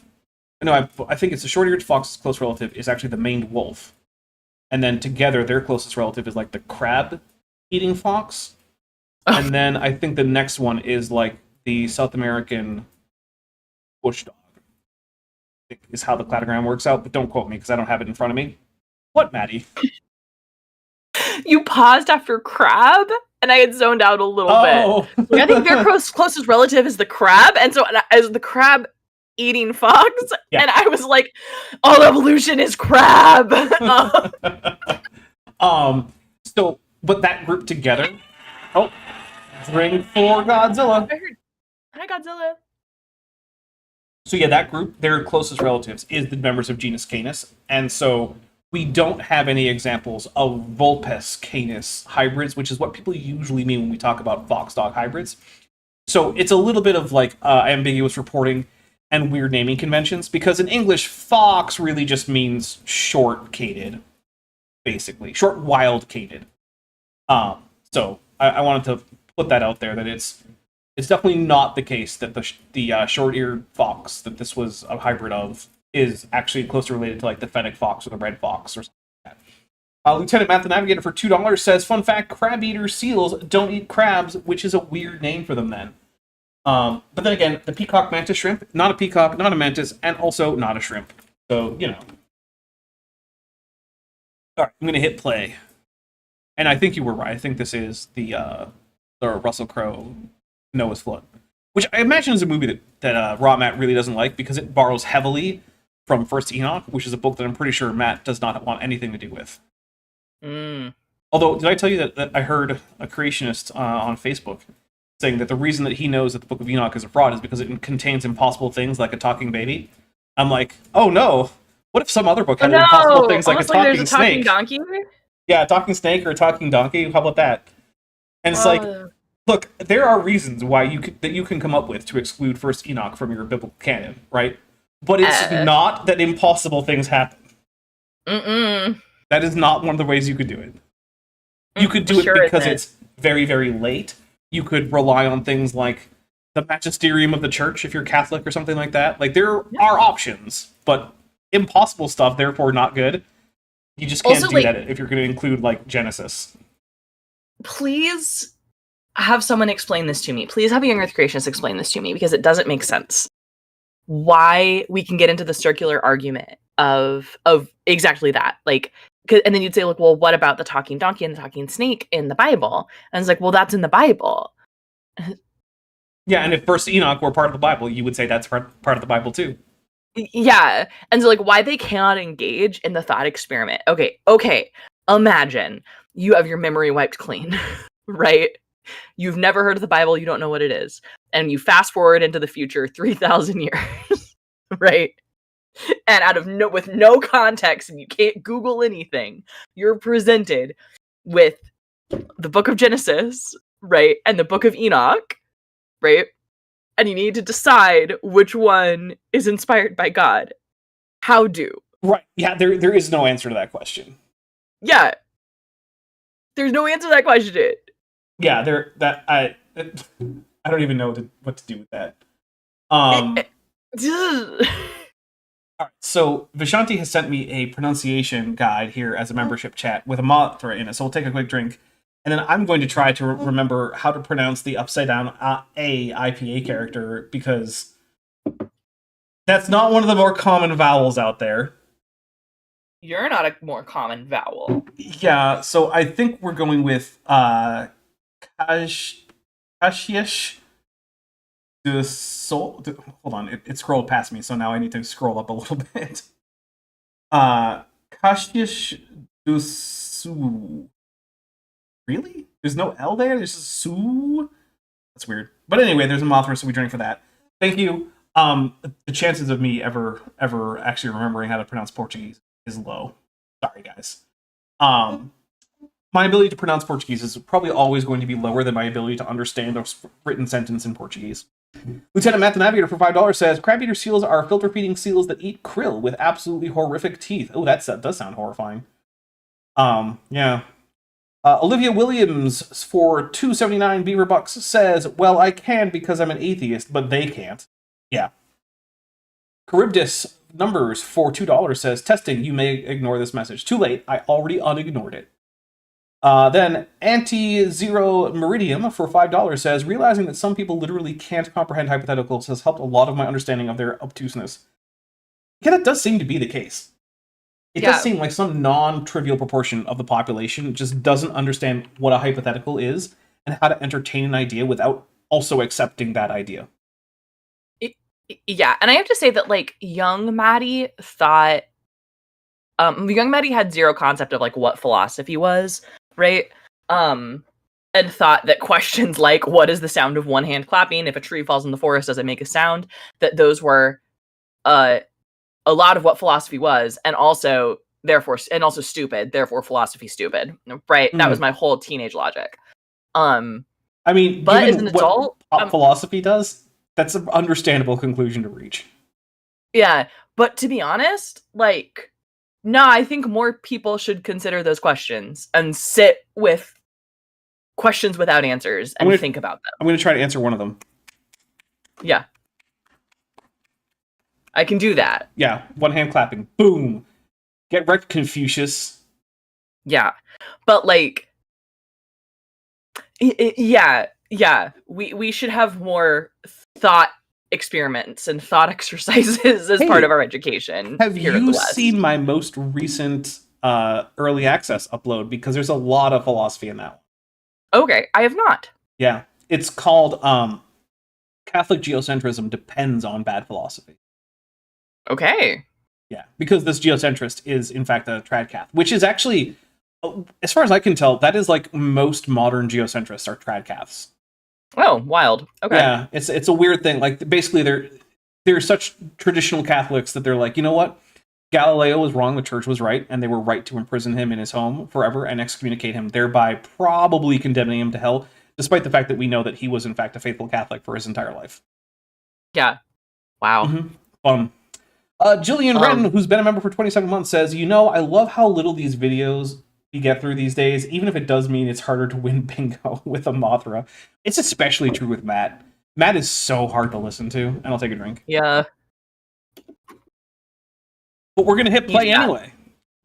No, I think it's the short-eared fox's close relative is actually the maned wolf. And then together, their closest relative is like the crab-eating fox. And then I think the next one is like the South American bush dog. I think is how the cladogram works out, but don't quote me because I don't have it in front of me. What, Maddie? You paused after crab, and I had zoned out a little bit. Like, I think their closest relative is the crab, and so as the crab eating fox, and I was like, all evolution is crab. So, but that group together. Oh, drink for Godzilla. I heard, hi Godzilla. So yeah, that group, their closest relatives is the members of genus Canis, and so we don't have any examples of Vulpes canis hybrids, which is what people usually mean when we talk about fox dog hybrids. So it's a little bit of like ambiguous reporting and weird naming conventions, because in English, fox really just means short-cated, basically. Short, wild-cated. So I wanted to put that out there, that it's definitely not the case that the short-eared fox that this was a hybrid of is actually closely related to like the fennec fox or the red fox or something like that. Lieutenant Matt the Navigator for $2 says, fun fact, crab-eater seals don't eat crabs, which is a weird name for them then. But then again, the peacock mantis shrimp, not a peacock, not a mantis, and also not a shrimp. So, you know. Alright, I'm going to hit play. And I think you were right. I think this is the Russell Crowe Noah's Flood. Which I imagine is a movie that Raw Matt really doesn't like, because it borrows heavily from First Enoch, which is a book that I'm pretty sure Matt does not want anything to do with. Although, did I tell you that I heard a creationist on Facebook saying that the reason that he knows that the Book of Enoch is a fraud is because it contains impossible things like a talking baby? I'm like, oh no! What if some other book had impossible things like a talking snake? Donkey? Yeah, a talking snake or a talking donkey. How about that? And it's like, look, there are reasons why you can come up with to exclude First Enoch from your biblical canon, right? But it's not that impossible things happen. That is not one of the ways you could do it. You could do it because it's very, very late. You could rely on things like the magisterium of the church if you're Catholic or something like that. Like, there are options, but impossible stuff, therefore not good. You just can't do that if you're going to include, like, Genesis. Please have someone explain this to me. Please have a Young Earth Creationist explain this to me, because it doesn't make sense. Why we can get into the circular argument of exactly that. Like, and then you'd say, like, well, what about the talking donkey and the talking snake in the Bible? And it's like, well, that's in the Bible. Yeah, and if First Enoch were part of the Bible, you would say that's part of the Bible too. Yeah, and so, like, why they cannot engage in the thought experiment. Okay, imagine you have your memory wiped clean, right? You've never heard of the Bible, you don't know what it is. And you fast forward into the future 3,000 years, right? And with no context, and you can't Google anything, you're presented with the Book of Genesis, right? And the Book of Enoch, right? And you need to decide which one is inspired by God. How do? Right. Yeah, there is no answer to that question. Yeah. There's no answer to that question. Yeah, I don't even know what to do with that. All right, so Vishanti has sent me a pronunciation guide here as a membership chat with a mantra in it, so we'll take a quick drink, and then I'm going to try to remember how to pronounce the upside-down A IPA character, because that's not one of the more common vowels out there. You're not a more common vowel. Yeah, so I think we're going with Kashish. Hold on, it scrolled past me, so now I need to scroll up a little bit. Kashish Dusu. Really? There's no L there? There's just Su? That's weird. But anyway, there's a Mothra, so we drink for that. Thank you. The chances of me ever actually remembering how to pronounce Portuguese is low. Sorry, guys. My ability to pronounce Portuguese is probably always going to be lower than my ability to understand a written sentence in Portuguese. Lieutenant Matt the Navigator for $5 says, crab-eater seals are filter-feeding seals that eat krill with absolutely horrific teeth. Oh, that does sound horrifying. Yeah. Olivia Williams for $2.79 beaver bucks says, well, I can because I'm an atheist, but they can't. Yeah. Charybdis Numbers for $2 says, testing, you may ignore this message. Too late, I already unignored it. Then Anti-Zero Meridium for $5 says, realizing that some people literally can't comprehend hypotheticals has helped a lot of my understanding of their obtuseness. Yeah, that does seem to be the case. It does seem like some non-trivial proportion of the population just doesn't understand what a hypothetical is and how to entertain an idea without also accepting that idea. Yeah, and I have to say that, like, young Maddie thought... young Maddie had zero concept of, like, what philosophy was, right? And thought that questions like, what is the sound of one hand clapping? If a tree falls in the forest, does it make a sound? That those were a lot of what philosophy was. And also, therefore, and also stupid, therefore philosophy stupid, right? That was my whole teenage logic. I mean, But given as an what adult, pop philosophy does, that's an understandable conclusion to reach. yeah, but to be honest, like, no, I think more people should consider those questions and sit with questions without answers and think about them. I'm going to try to answer one of them. Yeah. I can do that. Yeah, one hand clapping. Boom. Get wrecked, Confucius. Yeah. But like, yeah. We should have more thought experiments and thought exercises as part of our education. Have here in the you West. seen my most recent early access upload? Because there's a lot of philosophy in that one. Okay, I have not. Yeah, it's called Catholic Geocentrism Depends on Bad Philosophy. Okay. Yeah, because this geocentrist is in fact a trad cath, which is actually, as far as I can tell, that is like most modern geocentrists are trad caths. Oh, wild. Okay. Yeah, it's a weird thing. Like basically they're such traditional Catholics that they're like, you know what? Galileo was wrong, the church was right, and they were right to imprison him in his home forever and excommunicate him, thereby probably condemning him to hell, despite the fact that we know that he was in fact a faithful Catholic for his entire life. Yeah. Wow. Mm-hmm. Fun. Jillian Wren, who's been a member for 27 months, says, I love how little these videos you get through these days, even if it does mean it's harder to win bingo with a Mothra. It's especially true with Matt. Matt is so hard to listen to, and I'll take a drink. Yeah. But we're going to hit play anyway.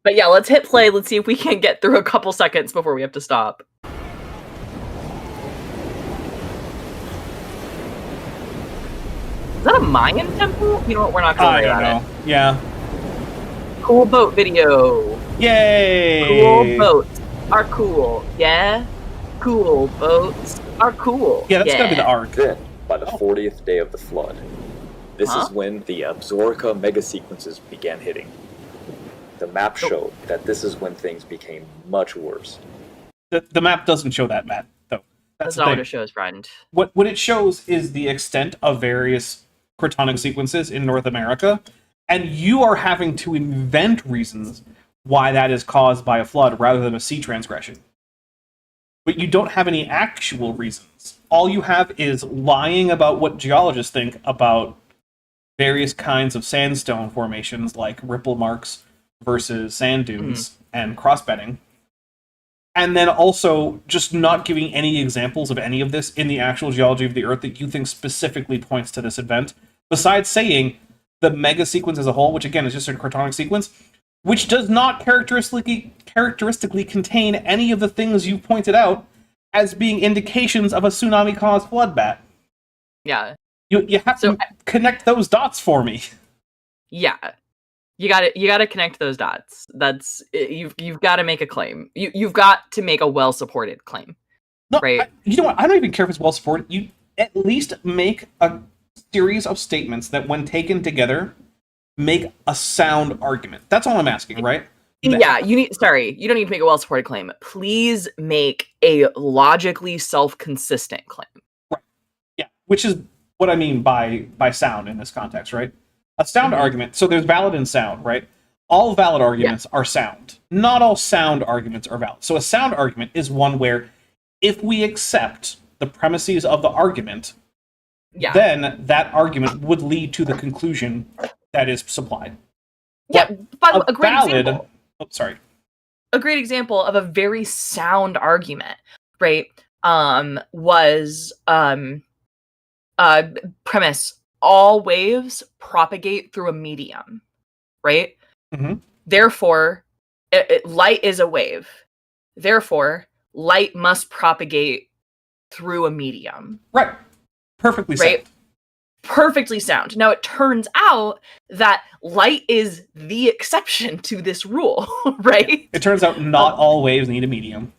But yeah, let's hit play. Let's see if we can get through a couple seconds before we have to stop. Is that a Mayan temple? You know what? We're not going to worry about it. Yeah. Cool boat video. Yay! Cool boats are cool. Yeah? Cool boats are cool. Yeah, that's gotta be the arc. Then, by the 40th day of the flood, this is when the Absorica megasequences began hitting. The map showed that this is when things became much worse. The map doesn't show that, Matt, though. That's not what it shows, friend. What it shows is the extent of various cratonic sequences in North America, and you are having to invent reasons why that is caused by a flood rather than a sea transgression. But you don't have any actual reasons. All you have is lying about what geologists think about various kinds of sandstone formations, like ripple marks versus sand dunes and crossbedding. And then also just not giving any examples of any of this in the actual geology of the Earth that you think specifically points to this event, besides saying the mega sequence as a whole, which again is just a cratonic sequence, which does not characteristically contain any of the things you pointed out as being indications of a tsunami-caused flood, Bat. Yeah. You have to connect those dots for me. Yeah. You got to connect those dots. That's you've got to make a claim. You've got to make a well-supported claim. No, right? You know what? I don't even care if it's well-supported. You at least make a series of statements that, when taken together, make a sound argument. That's all I'm asking, right? Yeah, you don't need to make a well-supported claim. Please make a logically self-consistent claim. Right. Yeah, which is what I mean by sound in this context, right? A sound argument, so there's valid and sound, right? All valid arguments are sound. Not all sound arguments are valid. So a sound argument is one where, if we accept the premises of the argument, then that argument would lead to the conclusion that is supplied. Yeah, but a great example. Oh, sorry. A great example of a very sound argument, right? Was premise: all waves propagate through a medium, right? Mm-hmm. Therefore, light is a wave. Therefore, light must propagate through a medium. Right. Perfectly sound. Right? Perfectly sound. Now, it turns out that light is the exception to this rule, right? It turns out not all waves need a medium.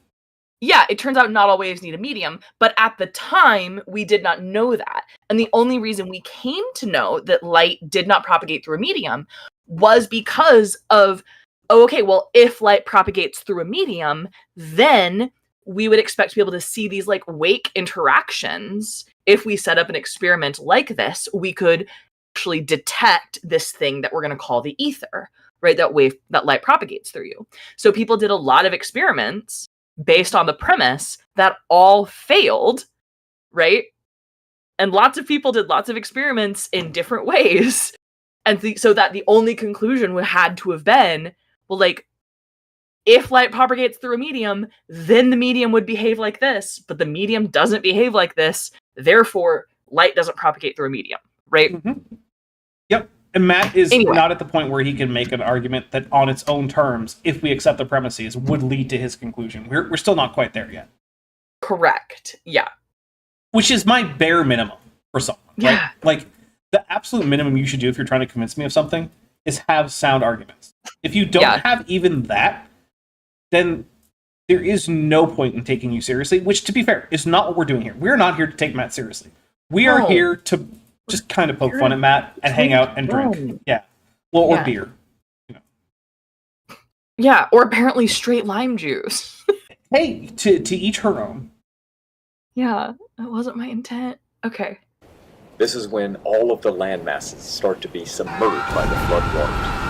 Yeah, it turns out not all waves need a medium, but at the time, we did not know that. And the only reason we came to know that light did not propagate through a medium was because of, if light propagates through a medium, then we would expect to be able to see these like wake interactions. If we set up an experiment like this, we could actually detect this thing that we're going to call the ether, right? That light propagates through you. So people did a lot of experiments based on the premise that all failed, right? And lots of people did lots of experiments in different ways. And so that the only conclusion had to have been, well, like, if light propagates through a medium, then the medium would behave like this, but the medium doesn't behave like this, therefore light doesn't propagate through a medium, right? Mm-hmm. Yep. And Matt is Anyway. not at the point where he can make an argument that on its own terms, if we accept the premises, would lead to his conclusion. We're still not quite there yet. Correct. Yeah. Which is my bare minimum for someone. Yeah. Right? Like, the absolute minimum you should do if you're trying to convince me of something is have sound arguments. If you don't have even that, then there is no point in taking you seriously, which, to be fair, is not what we're doing here. We're not here to take Matt seriously. We are here to just kind of poke fun at Matt and hang out and drink. Yeah. Well, or beer. You know. Yeah, or apparently straight lime juice. Hey, to each her own. Yeah, that wasn't my intent. Okay. This is when all of the land masses start to be submerged by the floodwaters.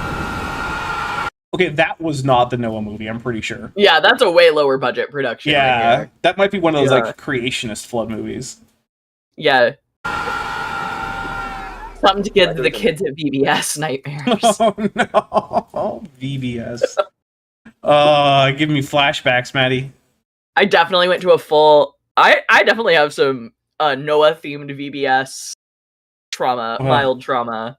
Okay, that was not the Noah movie, I'm pretty sure. Yeah, that's a way lower budget production. Yeah, right here. that might be one of those like creationist flood movies. Yeah. Something to give the kids at VBS nightmares. Oh no, VBS. Give me flashbacks, Maddie. I definitely went to a full. I definitely have some Noah themed VBS trauma, mild trauma.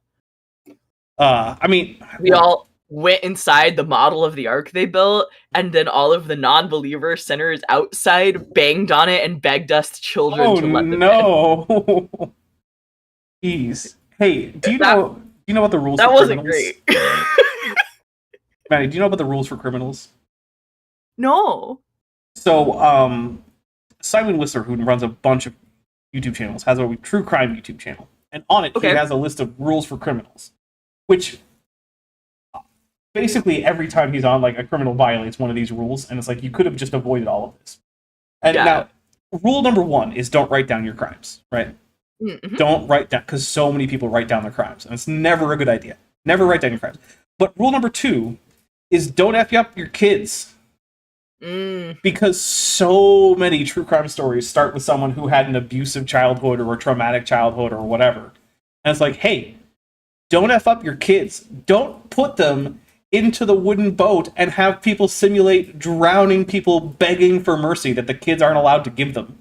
I mean, we all went inside the model of the ark they built, and then all of the non-believer sinners outside banged on it and begged us children to let them in. Jeez. Hey, do you know what the rules that for wasn't criminals? Great. Maddie, do you know about the rules for criminals? No. So, Simon Whistler, who runs a bunch of YouTube channels, has a true crime YouTube channel. And on it, he has a list of rules for criminals. Which, basically, every time he's on, like, a criminal violates one of these rules. And it's like, you could have just avoided all of this. And now, rule number 1 is don't write down your crimes, right? Mm-hmm. Don't write down, because so many people write down their crimes. And it's never a good idea. Never write down your crimes. But rule number 2 is don't F up your kids. Because so many true crime stories start with someone who had an abusive childhood or a traumatic childhood or whatever. And it's like, hey, don't F up your kids. Don't put them into the wooden boat and have people simulate drowning people begging for mercy that the kids aren't allowed to give them.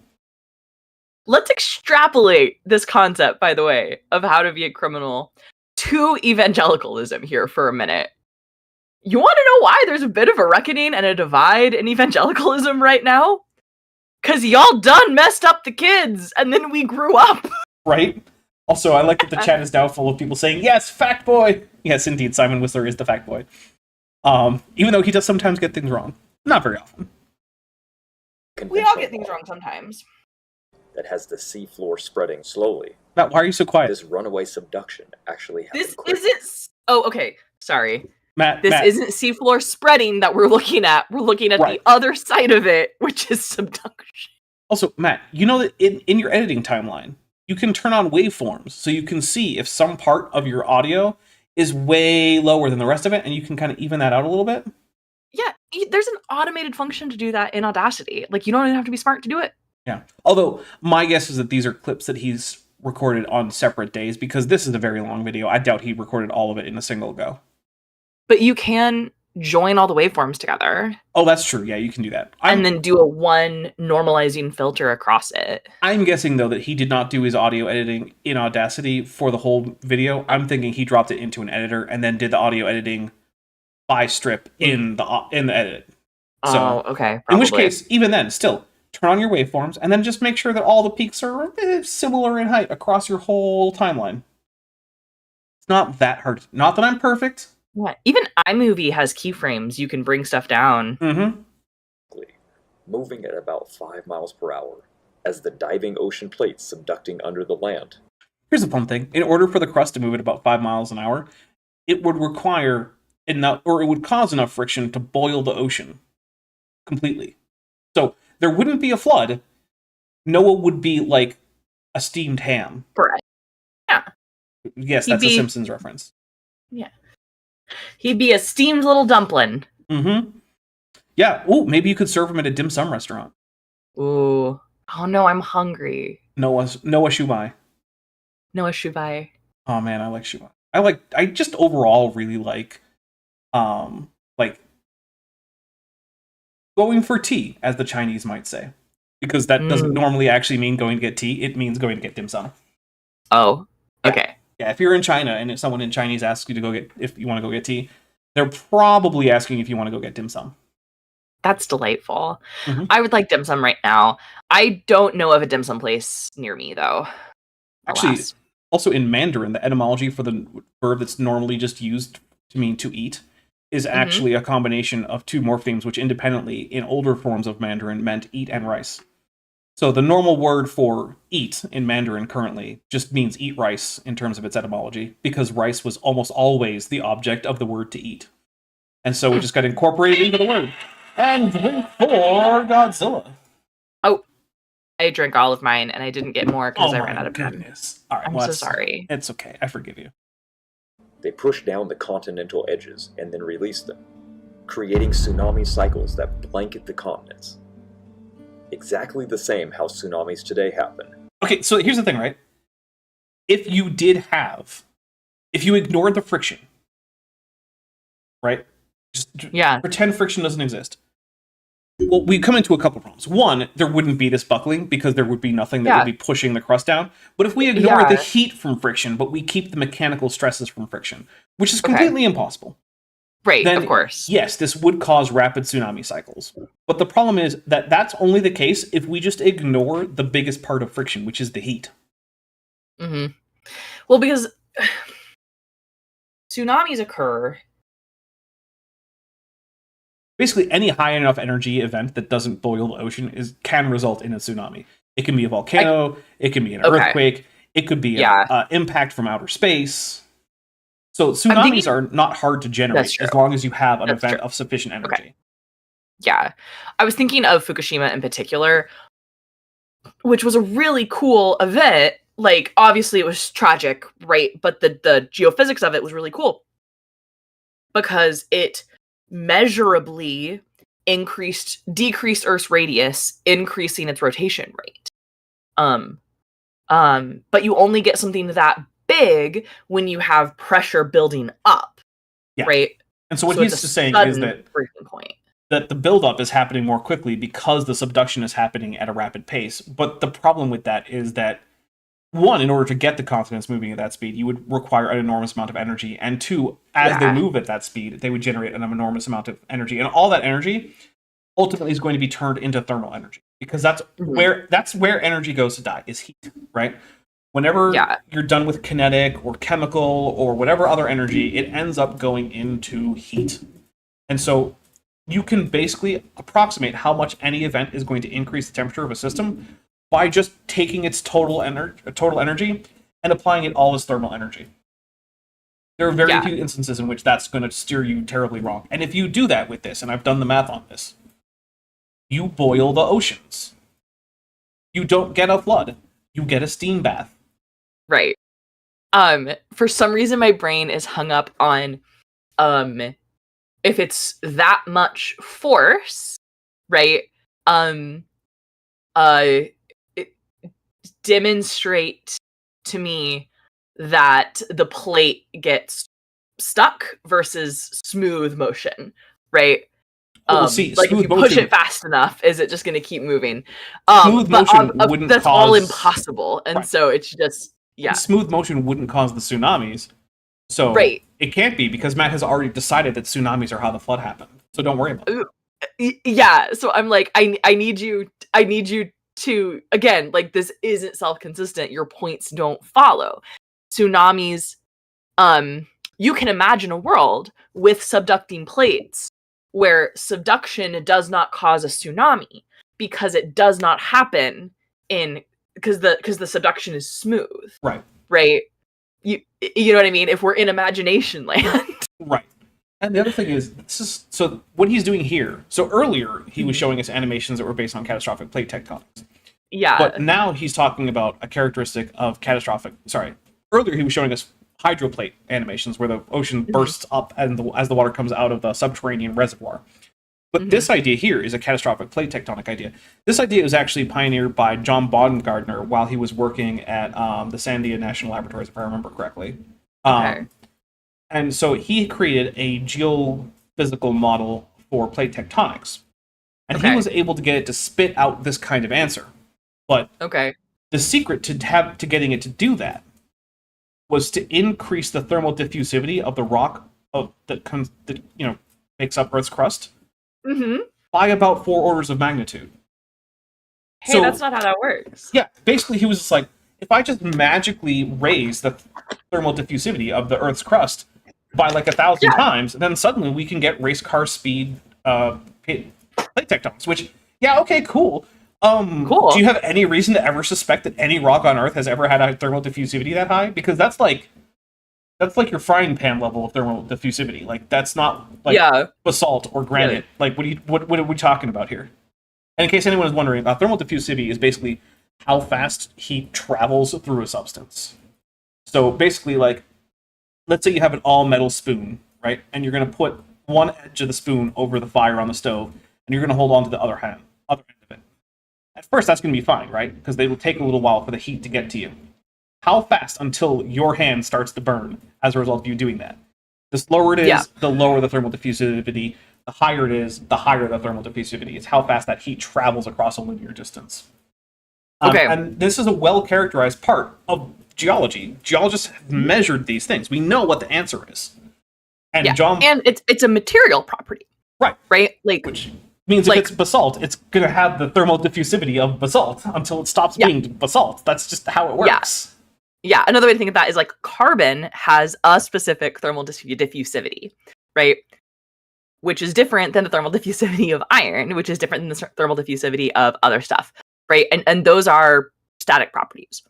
Let's extrapolate this concept, by the way, of how to be a criminal to evangelicalism here for a minute. You want to know why there's a bit of a reckoning and a divide in evangelicalism right now? Because y'all done messed up the kids, and then we grew up. Right? Also, I like that the chat is now full of people saying, yes, fact boy! Yes, indeed, Simon Whistler is the fact boy. Even though he does sometimes get things wrong. Not very often. We all get things wrong sometimes. That has the seafloor spreading slowly. Matt, why are you so quiet? This runaway subduction actually happened. This isn't... Oh, okay. Sorry. Matt, this isn't seafloor spreading that we're looking at. We're looking at the other side of it, which is subduction. Also, Matt, you know that in your editing timeline, you can turn on waveforms so you can see if some part of your audio is way lower than the rest of it, and you can kind of even that out a little bit. Yeah, there's an automated function to do that in Audacity. Like, you don't even have to be smart to do it. Yeah. Although, my guess is that these are clips that he's recorded on separate days, because this is a very long video. I doubt he recorded all of it in a single go. But you can join all the waveforms together. Oh, that's true. Yeah, you can do that. And then do a one normalizing filter across it. I'm guessing, though, that he did not do his audio editing in Audacity for the whole video. I'm thinking he dropped it into an editor and then did the audio editing by strip in the edit. So, okay. Probably. In which case, even then, still, turn on your waveforms and then just make sure that all the peaks are similar in height across your whole timeline. It's not that hard. Not that I'm perfect. Yeah, even iMovie has keyframes. You can bring stuff down. Mm-hmm. Moving at about 5 miles per hour, as the diving ocean plates subducting under the land. Here's the fun thing. In order for the crust to move at about 5 miles an hour, it would require enough, or it would cause enough friction to boil the ocean completely. So there wouldn't be a flood. Noah would be like a steamed ham. Right. Yeah. Yes, that's a Simpsons reference. Yeah. He'd be a steamed little dumpling. Mm-hmm. Yeah. Oh, maybe you could serve him at a dim sum restaurant. Ooh. Oh no, I'm hungry. Noah Shumai. Noah Shubai. Oh man, I like Shumai. I just overall really like going for tea, as the Chinese might say. Because that doesn't normally actually mean going to get tea, it means going to get dim sum. Oh, Yeah. okay. Yeah, if you're in China and if someone in Chinese asks you if you want to go get tea, they're probably asking if you want to go get dim sum. That's delightful. Mhm. I would like dim sum right now. I don't know of a dim sum place near me, though. Actually, Alas. also in Mandarin, the etymology for the verb that's normally just used to mean to eat is actually a combination of two morphemes, which independently, in older forms of Mandarin, meant eat and rice. So the normal word for eat in Mandarin currently just means eat rice in terms of its etymology, because rice was almost always the object of the word to eat. And so it just got incorporated into the word. And drink for Godzilla. Oh, I drank all of mine, and I didn't get more because I my ran out of time. goodness. All right, I'm well, so that's- sorry. It's okay. I forgive you. They push down the continental edges and then release them, creating tsunami cycles that blanket the continents. Exactly the same how tsunamis today happen. Okay, so here's the thing, right? If you ignored the friction, right? Just Yeah. pretend friction doesn't exist. Well, we come into a couple problems. One, there wouldn't be this buckling because there would be nothing that would be pushing the crust down. But if we ignore the heat from friction, but we keep the mechanical stresses from friction, which is completely impossible. Right, Then, of course. yes, this would cause rapid tsunami cycles. But the problem is that that's only the case if we just ignore the biggest part of friction, which is the heat. Mm-hmm. Well, because tsunamis occur. Basically, any high enough energy event that doesn't boil the ocean can result in a tsunami. It can be a volcano, it can be an earthquake, it could be an impact from outer space. So tsunamis are not hard to generate as long as you have an event of sufficient energy. Okay. Yeah. I was thinking of Fukushima in particular, which was a really cool event. Like, obviously it was tragic, right? But the geophysics of it was really cool because it measurably decreased Earth's radius, increasing its rotation rate. But you only get something that big when you have pressure building up, right? And so what he's just saying is that breaking point. That the buildup is happening more quickly because the subduction is happening at a rapid pace. But the problem with that is that, one, in order to get the continents moving at that speed, you would require an enormous amount of energy. And two, as they move at that speed, they would generate an enormous amount of energy. And all that energy ultimately is going to be turned into thermal energy. Because that's where energy goes to die, is heat, right? Whenever you're done with kinetic or chemical or whatever other energy, it ends up going into heat. And so you can basically approximate how much any event is going to increase the temperature of a system by just taking its total energy and applying it all as thermal energy. There are very few instances in which that's going to steer you terribly wrong. And if you do that with this, and I've done the math on this, you boil the oceans. You don't get a flood. You get a steam bath. Right. For some reason my brain is hung up on if it's that much force, right? Demonstrate to me that the plate gets stuck versus smooth motion, right? See, like if you push it fast enough, is it just going to keep moving? Smooth motion wouldn't that's cause... all impossible, and so it's just smooth motion wouldn't cause the tsunamis, so it can't be because Matt has already decided that tsunamis are how the flood happened. So don't worry about it. Yeah, so I'm like, I need you to, again, like, this isn't self-consistent. Your points don't follow. Tsunamis, you can imagine a world with subducting plates where subduction does not cause a tsunami because it does not happen because the subduction is smooth. Right? You know what I mean? If we're in imagination land. Right. And the other thing is, so what he's doing here, so earlier he was showing us animations that were based on catastrophic plate tectonics. Yeah. But now he's talking about a characteristic of earlier he was showing us hydroplate animations where the ocean bursts up and as the water comes out of the subterranean reservoir. But this idea here is a catastrophic plate tectonic idea. This idea was actually pioneered by John Baumgartner while he was working at the Sandia National Laboratories, if I remember correctly. Okay. And so he created a geophysical model for plate tectonics. And he was able to get it to spit out this kind of answer. But the secret to getting it to do that was to increase the thermal diffusivity of the rock that makes up Earth's crust by about 4 orders of magnitude. Hey, So- that's not how that works. Yeah, basically he was just like, if I just magically raise the thermal diffusivity of the Earth's crust by like 1,000 times, then suddenly we can get race car speed plate tectonics, which, yeah, okay, cool. Cool. Do you have any reason to ever suspect that any rock on Earth has ever had a thermal diffusivity that high? Because that's like your frying pan level of thermal diffusivity. Like, that's not like basalt or granite. Like, what are we talking about here? And in case anyone is wondering, thermal diffusivity is basically how fast heat travels through a substance. So basically, like, let's say you have an all-metal spoon, right? And you're going to put one edge of the spoon over the fire on the stove, and you're going to hold on to the other end of it. At first, that's going to be fine, right? Because they will take a little while for the heat to get to you. How fast until your hand starts to burn as a result of you doing that? The slower it is, the lower the thermal diffusivity. The higher it is, the higher the thermal diffusivity. It's how fast that heat travels across a linear distance. And this is a well-characterized part of geology. Geologists have measured these things. We know what the answer is. And and it's a material property. Right? Like, which means if it's basalt, it's going to have the thermal diffusivity of basalt until it stops being basalt. That's just how it works. Yeah, another way to think of that is like carbon has a specific thermal diffusivity, right? Which is different than the thermal diffusivity of iron, which is different than the thermal diffusivity of other stuff, right? And those are static properties.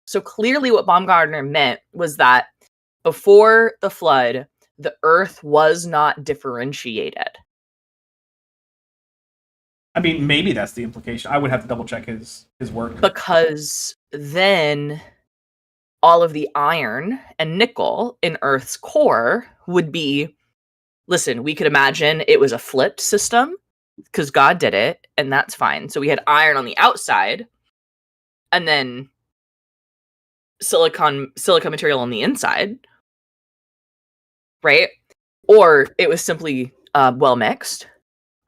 So clearly what Baumgartner meant was that before the flood, the Earth was not differentiated. I mean, maybe that's the implication. I would have to double check his work. Because then all of the iron and nickel in Earth's core would be, listen, we could imagine it was a flipped system because God did it, and that's fine. So we had iron on the outside, and then silica material on the inside, right? Or it was simply well mixed.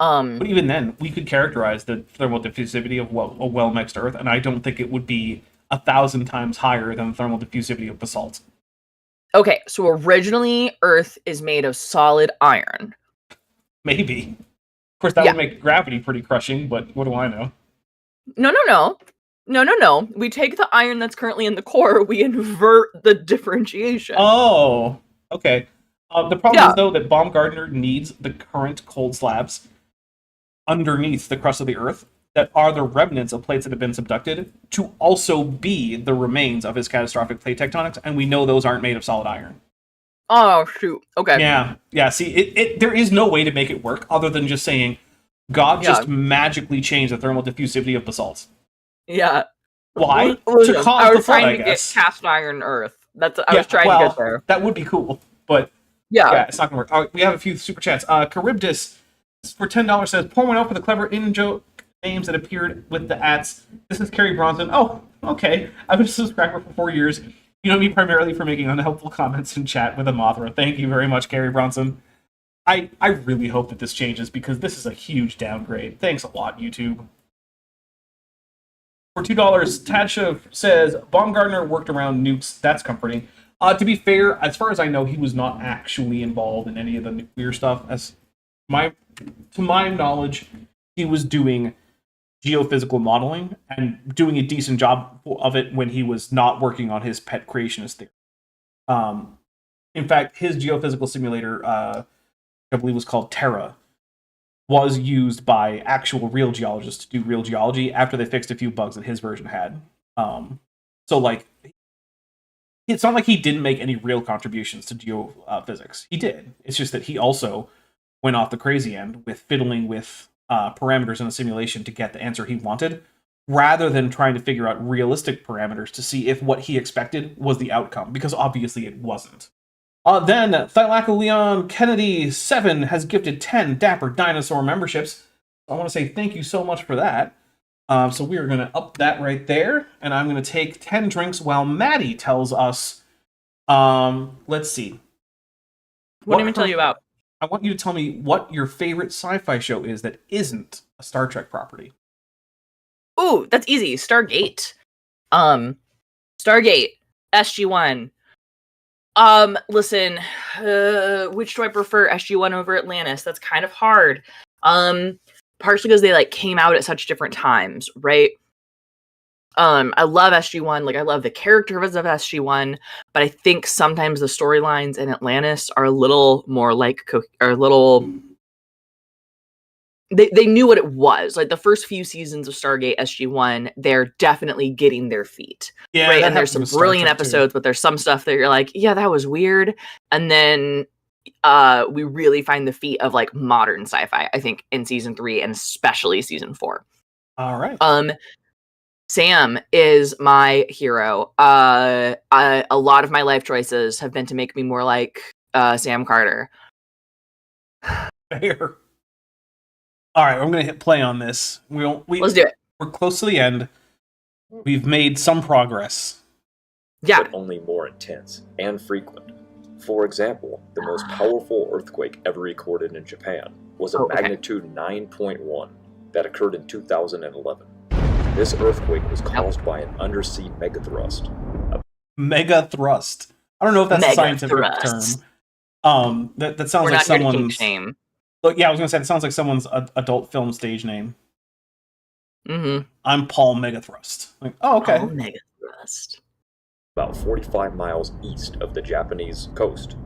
But even then, we could characterize the thermal diffusivity of a well-mixed Earth, and I don't think it would be 1,000 times higher than the thermal diffusivity of basalt. Okay, so originally Earth is made of solid iron. Maybe. Of course, that would make gravity pretty crushing, but what do I know? No. We take the iron that's currently in the core, we invert the differentiation. Oh, okay. The problem is, though, that Baumgartner needs the current cold slabs underneath the crust of the Earth that are the remnants of plates that have been subducted to also be the remains of his catastrophic plate tectonics, and we know those aren't made of solid iron. Oh, shoot. Okay. Yeah. See, there is no way to make it work other than just saying God just magically changed the thermal diffusivity of basalt. Yeah. Why? To I cause the was flood, trying I to get guess. cast iron Earth. I was trying to get there. That would be cool, but yeah, it's not gonna work. All right, we have a few super chats. Charybdis for $10 says, pour one out for the clever in-joke names that appeared with the ads. This is Carrie Bronson. Oh, okay. I've been a subscriber for 4 years. You know me primarily for making unhelpful comments in chat with a Mothra. Thank you very much, Carrie Bronson. I really hope that this changes because this is a huge downgrade. Thanks a lot, YouTube. For $2, Tadsha says, Baumgartner worked around nukes. That's comforting. To be fair, as far as I know, he was not actually involved in any of the nuclear stuff. To my knowledge, he was doing geophysical modeling and doing a decent job of it when he was not working on his pet creationist theory. In fact, his geophysical simulator, I believe was called Terra, was used by actual real geologists to do real geology after they fixed a few bugs that his version had. So, like, it's not like he didn't make any real contributions to geophysics. He did. It's just that he also went off the crazy end with fiddling with parameters in a simulation to get the answer he wanted, rather than trying to figure out realistic parameters to see if what he expected was the outcome, because obviously it wasn't. Then, Thylacoleon Kennedy 7 has gifted 10 Dapper Dinosaur memberships. I want to say thank you so much for that. So we are going to up that right there, and I'm going to take 10 drinks while Maddie tells us, let's see. What did I tell you about? I want you to tell me what your favorite sci-fi show is that isn't a Star Trek property. Ooh, that's easy. Stargate. Stargate. SG-1. Listen, which do I prefer, SG-1 over Atlantis? That's kind of hard. Partially because they like came out at such different times, right? I love SG-1, like I love the characters of SG-1, but I think sometimes the storylines in Atlantis are a little more like, they knew what it was. Like the first few seasons of Stargate SG-1, they're definitely getting their feet. Yeah, right. And there's some brilliant episodes, but there's some stuff that you're like, yeah, that was weird. And then we really find the feet of like modern sci-fi, I think, in season 3 and especially season 4. All right. Sam is my hero. A lot of my life choices have been to make me more like Sam Carter. Fair. All right, I'm going to hit play on this. Let's do it. We're close to the end. We've made some progress. Yeah. But only more intense and frequent. For example, the most powerful earthquake ever recorded in Japan was a magnitude 9.1 that occurred in 2011. This earthquake was caused by an undersea megathrust. Megathrust. I don't know if that's a scientific term. That sounds like someone's name. Look, yeah, I was gonna say it sounds like someone's adult film stage name. Mm-hmm. I'm Paul Megathrust. Like, oh, okay. Paul Megathrust. About 45 miles east of the Japanese coast.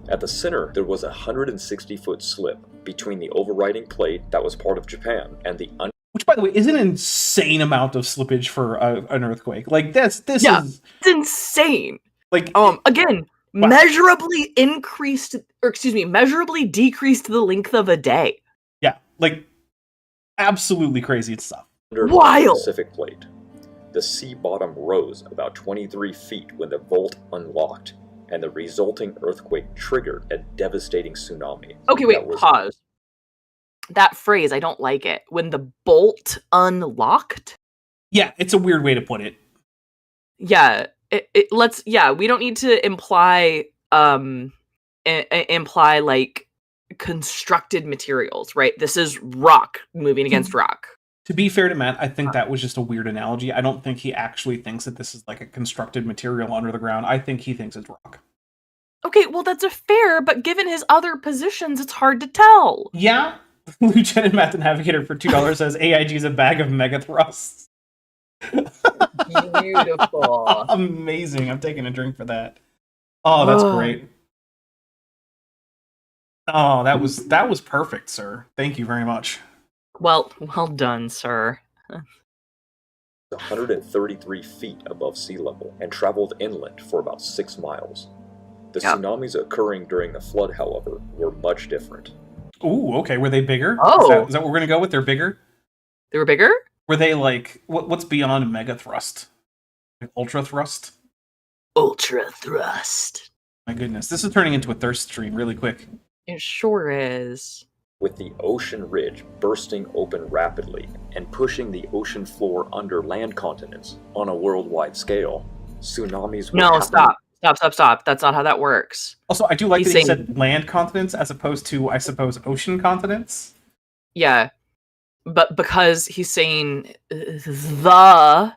At the center, there was a 160-foot slip between the overriding plate that was part of Japan and the which, by the way, is an insane amount of slippage for an earthquake. Like this is it's insane. Like again, wow. measurably decreased the length of a day. Yeah, like absolutely crazy stuff. Under the Pacific plate, the sea bottom rose about 23 feet when the vault unlocked, and the resulting earthquake triggered a devastating tsunami. Okay, wait, pause. That phrase, I don't like it. When the bolt unlocked? Yeah, it's a weird way to put it. Yeah, we don't need to imply like constructed materials, right? This is rock moving against rock. To be fair to Matt, I think that was just a weird analogy. I don't think he actually thinks that this is like a constructed material under the ground. I think he thinks it's rock. Okay, well that's a fair, but given his other positions, it's hard to tell. Yeah. Lieutenant Matt the Navigator for $2 says AIG is a bag of megathrusts. Beautiful. Amazing. I'm taking a drink for that. Oh, that's great. Oh, that was perfect, sir. Thank you very much. Well done, sir. 133 feet above sea level and traveled inland for about 6 miles. The tsunamis occurring during the flood, however, were much different. Ooh, okay. Were they bigger? Oh. Is that what we're going to go with? They're bigger? They were bigger? Were they like, what's beyond mega thrust? Like ultra thrust? Ultra thrust. My goodness. This is turning into a thirst stream really quick. It sure is. With the ocean ridge bursting open rapidly and pushing the ocean floor under land continents on a worldwide scale, tsunamis were Stop. That's not how that works. Also, I do like that he said land continents as opposed to, I suppose, ocean continents. Yeah, but because he's saying the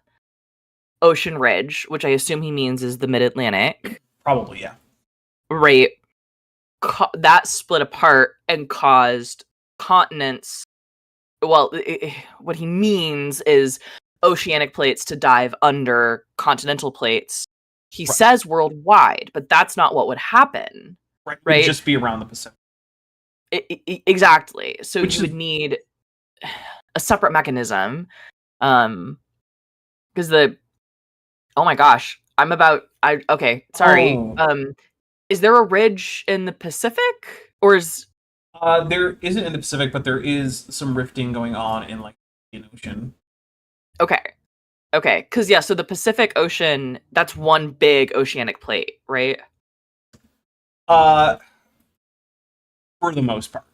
ocean ridge, which I assume he means is the mid-Atlantic. Probably, yeah. Right. That split apart and caused continents. Well, what he means is oceanic plates to dive under continental plates. He says worldwide, but that's not what would happen. Right? It would just be around the Pacific. Exactly. So you would need a separate mechanism. Because oh my gosh, sorry. Oh. Is there a ridge in the Pacific? Or is... There isn't in the Pacific, but there is some rifting going on in like the Indian Ocean. Okay. Okay. Because, yeah, so the Pacific Ocean, that's one big oceanic plate, right? For the most part.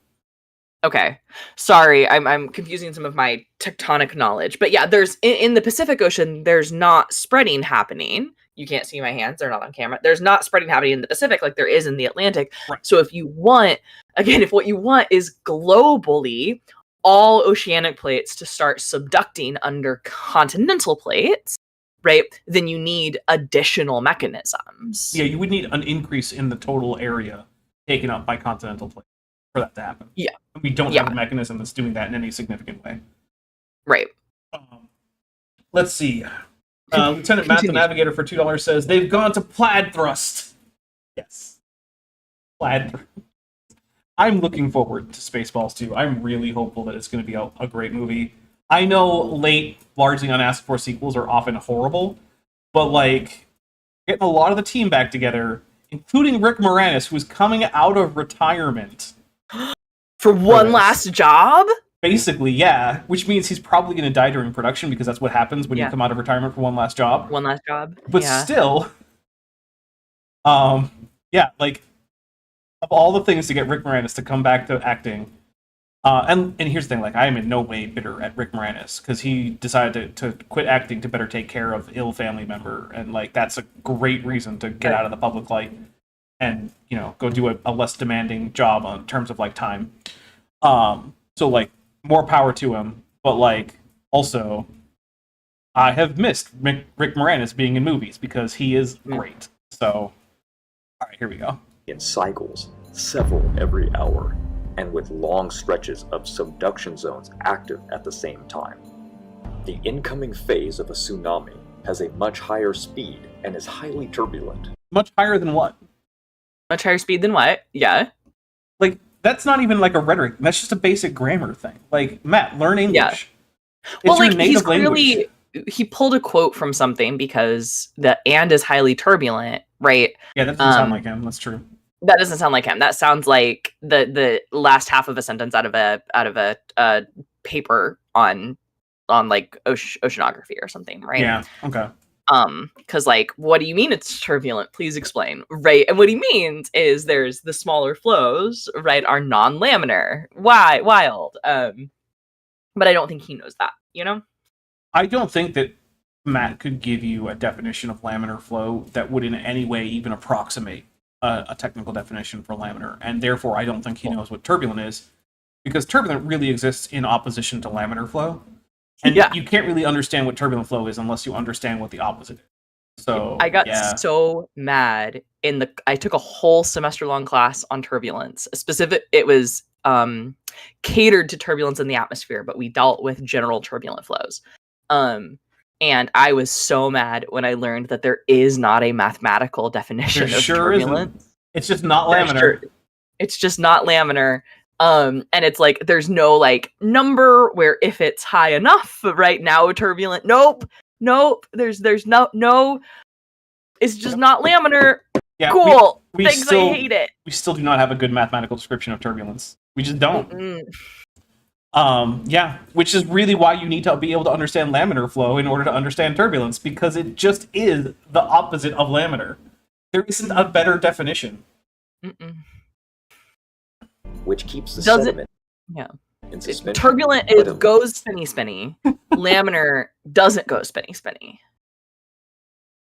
Okay. Sorry, I'm confusing some of my tectonic knowledge. But yeah, there's in the Pacific Ocean, there's not spreading happening. You can't see my hands, they're not on camera. There's not spreading happening in the Pacific like there is in the Atlantic. Right. So if you want, again, if what you want is globally all oceanic plates to start subducting under continental plates, right? Then you need additional mechanisms. Yeah, you would need an increase in the total area taken up by continental plates for that to happen. Yeah. We don't have a mechanism that's doing that in any significant way. Right. Let's see. Lieutenant Matt, the Navigator, for $2 says, they've gone to plaid thrust. Yes. Plaid thrust. I'm looking forward to Spaceballs 2. I'm really hopeful that it's going to be a great movie. I know late, largely unasked for sequels are often horrible, but like getting a lot of the team back together, including Rick Moranis, who's coming out of retirement. For one last job? Basically, yeah. Which means he's probably going to die during production because that's what happens when you come out of retirement for one last job. One last job. But still, yeah, like, of all the things to get Rick Moranis to come back to acting, and here's the thing, like, I am in no way bitter at Rick Moranis, because he decided to quit acting to better take care of ill family member, and, like, that's a great reason to get out of the public light and, you know, go do a less demanding job in terms of, like, time. So, like, more power to him, but, like, also, I have missed Rick Moranis being in movies, because he is great. So, alright, here we go. In cycles, several every hour, and with long stretches of subduction zones active at the same time. The incoming phase of a tsunami has a much higher speed and is highly turbulent. Much higher than what? Much higher speed than what? Yeah. Like, that's not even like a rhetoric. That's just a basic grammar thing. Like, Matt, learn English. Yeah. It's well, your like, native he's clearly, language. he pulled a quote from something because the and is highly turbulent, right? Yeah, that doesn't sound like him. That's true. That doesn't sound like him. That sounds like the last half of a sentence out of a paper on like oceanography or something, right? Yeah. Okay. Because like, what do you mean it's turbulent? Please explain, right? And what he means is there's the smaller flows, right, are non-laminar, wild. But I don't think he knows that, you know. I don't think that Matt could give you a definition of laminar flow that would in any way even approximate a technical definition for laminar, and therefore I don't think he knows what turbulent is, because turbulent really exists in opposition to laminar flow, and you can't really understand what turbulent flow is unless you understand what the opposite is. So I got so mad I took a whole semester long class on turbulence. It was catered to turbulence in the atmosphere, but we dealt with general turbulent flows. And I was so mad when I learned that there is not a mathematical definition of turbulence. Isn't. It's just not laminar. It's just not laminar. And it's like there's no like number where if it's high enough, right now turbulent. Nope. There's no. It's just not laminar. Yeah, cool. We Thanks, still, I hate it. We still do not have a good mathematical description of turbulence. We just don't. Mm-mm. Yeah, which is really why you need to be able to understand laminar flow in order to understand turbulence, because it just is the opposite of laminar. There isn't a better definition. Mm-mm. Which keeps the sediment in suspension. Turbulent goes spinny. Laminar doesn't go spinny.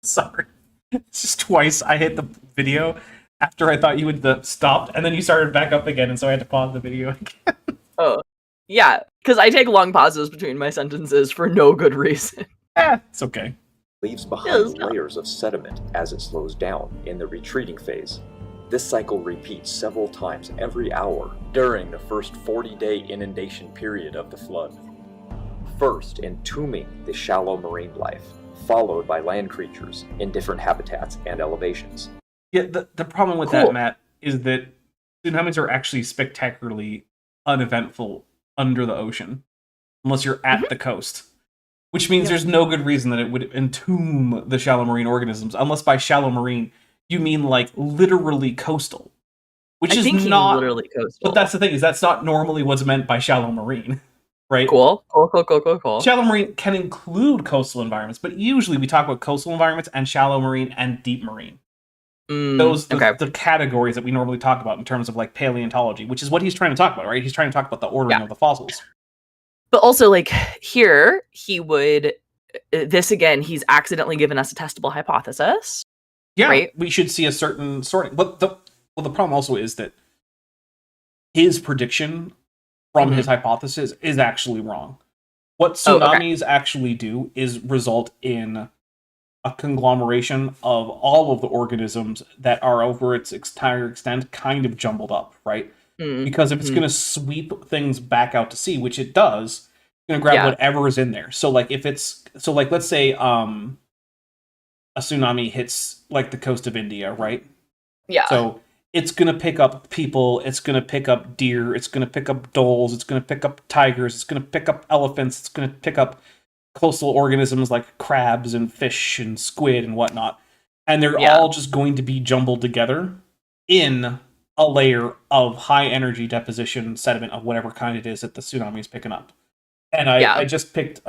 Sorry. It's just twice I hit the video after I thought you would stopped, and then you started back up again, and so I had to pause the video again. Oh. Yeah, because I take long pauses between my sentences for no good reason. It's okay. Leaves behind layers of sediment as it slows down in the retreating phase. This cycle repeats several times every hour during the first 40-day inundation period of the flood. First, entombing the shallow marine life, followed by land creatures in different habitats and elevations. Yeah, the problem with that, Matt, is that tsunamis are actually spectacularly uneventful under the ocean, unless you're at the coast, which means there's no good reason that it would entomb the shallow marine organisms, unless by shallow marine you mean like literally coastal, which is not literally coastal. But that's the thing, is that's not normally what's meant by shallow marine, right? Cool. Cool. Shallow marine can include coastal environments, but usually we talk about coastal environments and shallow marine and deep marine. Those are the categories that we normally talk about in terms of like paleontology, which is what he's trying to talk about, right? He's trying to talk about the ordering of the fossils. But also, like, here, he would... This, again, he's accidentally given us a testable hypothesis. Yeah, right? We should see a certain sorting. But the problem also is that his prediction from his hypothesis is actually wrong. What tsunamis actually do is result in a conglomeration of all of the organisms that are over its entire extent kind of jumbled up, right? Because if it's going to sweep things back out to sea, which it does, it's going to grab whatever is in there. So like let's say a tsunami hits like the coast of India, right? Yeah. So it's going to pick up people, it's going to pick up deer, it's going to pick up dholes, it's going to pick up tigers, it's going to pick up elephants, it's going to pick up coastal organisms like crabs and fish and squid and whatnot. And they're all just going to be jumbled together in a layer of high energy deposition sediment of whatever kind it is that the tsunami is picking up. And I just picked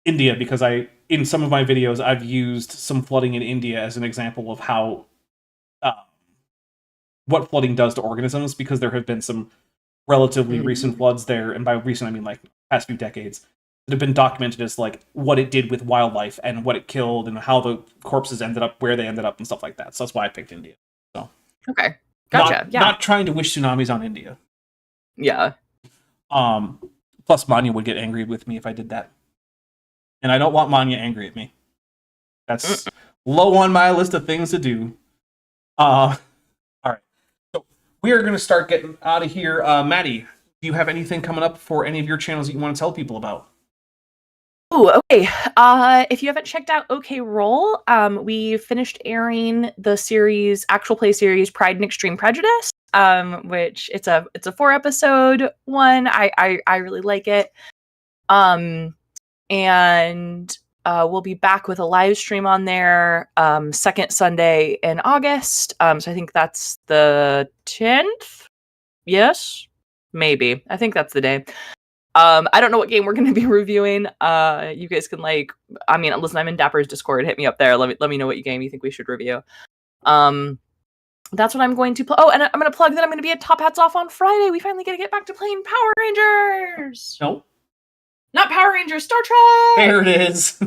India because in some of my videos I've used some flooding in India as an example of how what flooding does to organisms, because there have been some relatively recent floods there, and by recent I mean like past few decades, that have been documented as like what it did with wildlife and what it killed and how the corpses ended up where they ended up and stuff like that. So that's why I picked India. So okay, gotcha. Not trying to wish tsunamis on India. Yeah. Plus Manya would get angry with me if I did that, and I don't want Manya angry at me. That's low on my list of things to do. All right, so we are going to start getting out of here. Maddie, do you have anything coming up for any of your channels that you want to tell people about? Oh, okay. If you haven't checked out OK Roll, we finished airing the actual play series Pride and Extreme Prejudice, which it's a 4-episode one. I really like it. And we'll be back with a live stream on there second Sunday in August. So I think that's the 10th. Yes, maybe. I think that's the day. I don't know what game we're going to be reviewing. You guys can listen, I'm in Dapper's Discord. Hit me up there. Let me know what game you think we should review. That's what I'm going to play. Oh, and I'm going to plug that I'm going to be at Top Hats Off on Friday. We finally get to get back to playing Power Rangers. Nope. Not Power Rangers, Star Trek! There it is.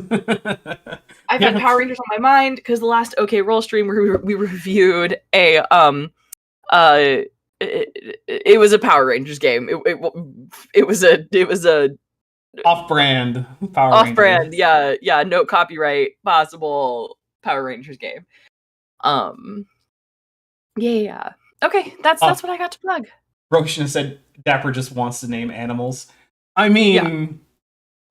I've had Power Rangers on my mind because the last OK Roll stream where we reviewed a it was a Power Rangers game. It was a off-brand Power off-brand, Rangers. yeah, no copyright possible Power Rangers game. Yeah. Okay, that's what I got to plug. Roshan said Dapper just wants to name animals. I mean,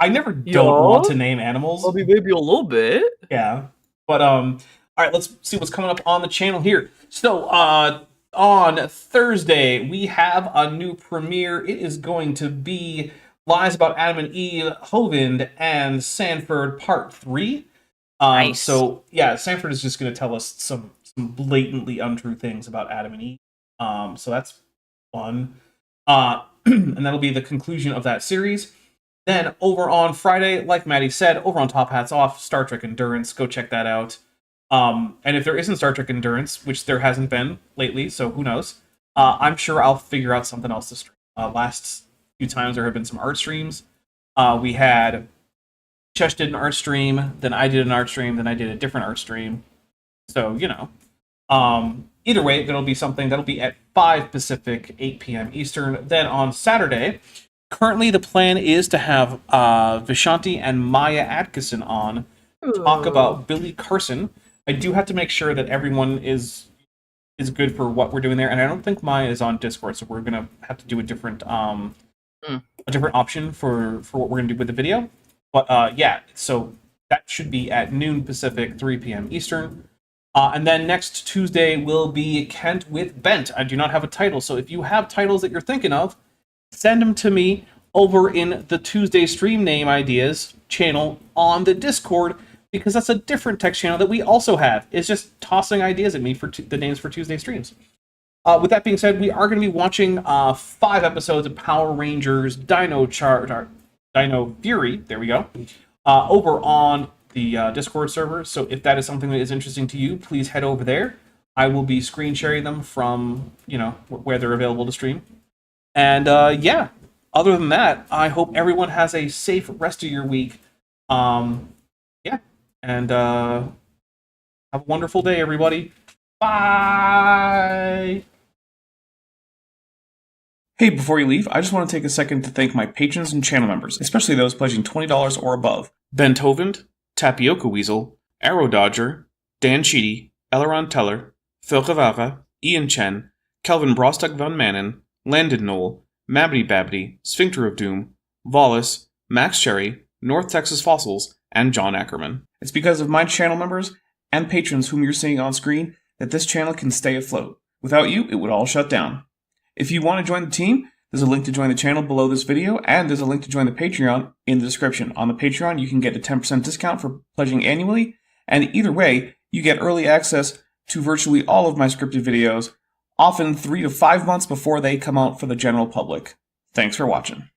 I never don't want to name animals. Maybe a little bit. Yeah. But all right, let's see what's coming up on the channel here. So on Thursday, we have a new premiere. It is going to be Lies About Adam and Eve, Hovind, and Sanford Part 3. Nice. So, yeah, Sanford is just going to tell us some blatantly untrue things about Adam and Eve. So that's fun. And that'll be the conclusion of that series. Then over on Friday, like Maddie said, over on Top Hats Off, Star Trek Endurance. Go check that out. And if there isn't Star Trek Endurance, which there hasn't been lately, so who knows, I'm sure I'll figure out something else to stream. Last few times there have been some art streams. We had Chesh did an art stream, then I did an art stream, then I did a different art stream. So, either way, there'll be something that'll be at 5 Pacific, 8 p.m. Eastern. Then on Saturday, currently the plan is to have Vishanti and Maya Atkinson on to talk about Billy Carson. I do have to make sure that everyone is good for what we're doing there, and I don't think Maya is on Discord, so we're gonna have to do a different option for what we're gonna do with the video. But yeah, so that should be at noon Pacific, 3 p.m. Eastern. And then next Tuesday will be Kent with Bent. I do not have a title, so if you have titles that you're thinking of, send them to me over in the Tuesday Stream Name Ideas channel on the Discord, because that's a different text channel that we also have. It's just tossing ideas at me for the names for Tuesday streams. With that being said, we are going to be watching 5 episodes of Power Rangers Dino Fury. There we go. Over on the Discord server. So if that is something that is interesting to you, please head over there. I will be screen sharing them from, where they're available to stream. And yeah, other than that, I hope everyone has a safe rest of your week. Yeah, and have a wonderful day, everybody. Bye! Hey, before you leave, I just want to take a second to thank my patrons and channel members, especially those pledging $20 or above. Ben Tovand, Tapioca Weasel, Arrow Dodger, Dan Sheedy, Elleron Teller, Phil Cavara, Ian Chen, Kelvin Brostek van Manen, Landon Knoll, Maddie Babbity, Sphincter of Doom, Volis, Max Cherry, North Texas Fossils, and John Ackerman. It's because of my channel members and patrons whom you're seeing on screen that this channel can stay afloat. Without you, it would all shut down. If you want to join the team, there's a link to join the channel below this video, and there's a link to join the Patreon in the description. On the Patreon, you can get a 10% discount for pledging annually, and either way, you get early access to virtually all of my scripted videos, often 3 to 5 months before they come out for the general public. Thanks for watching.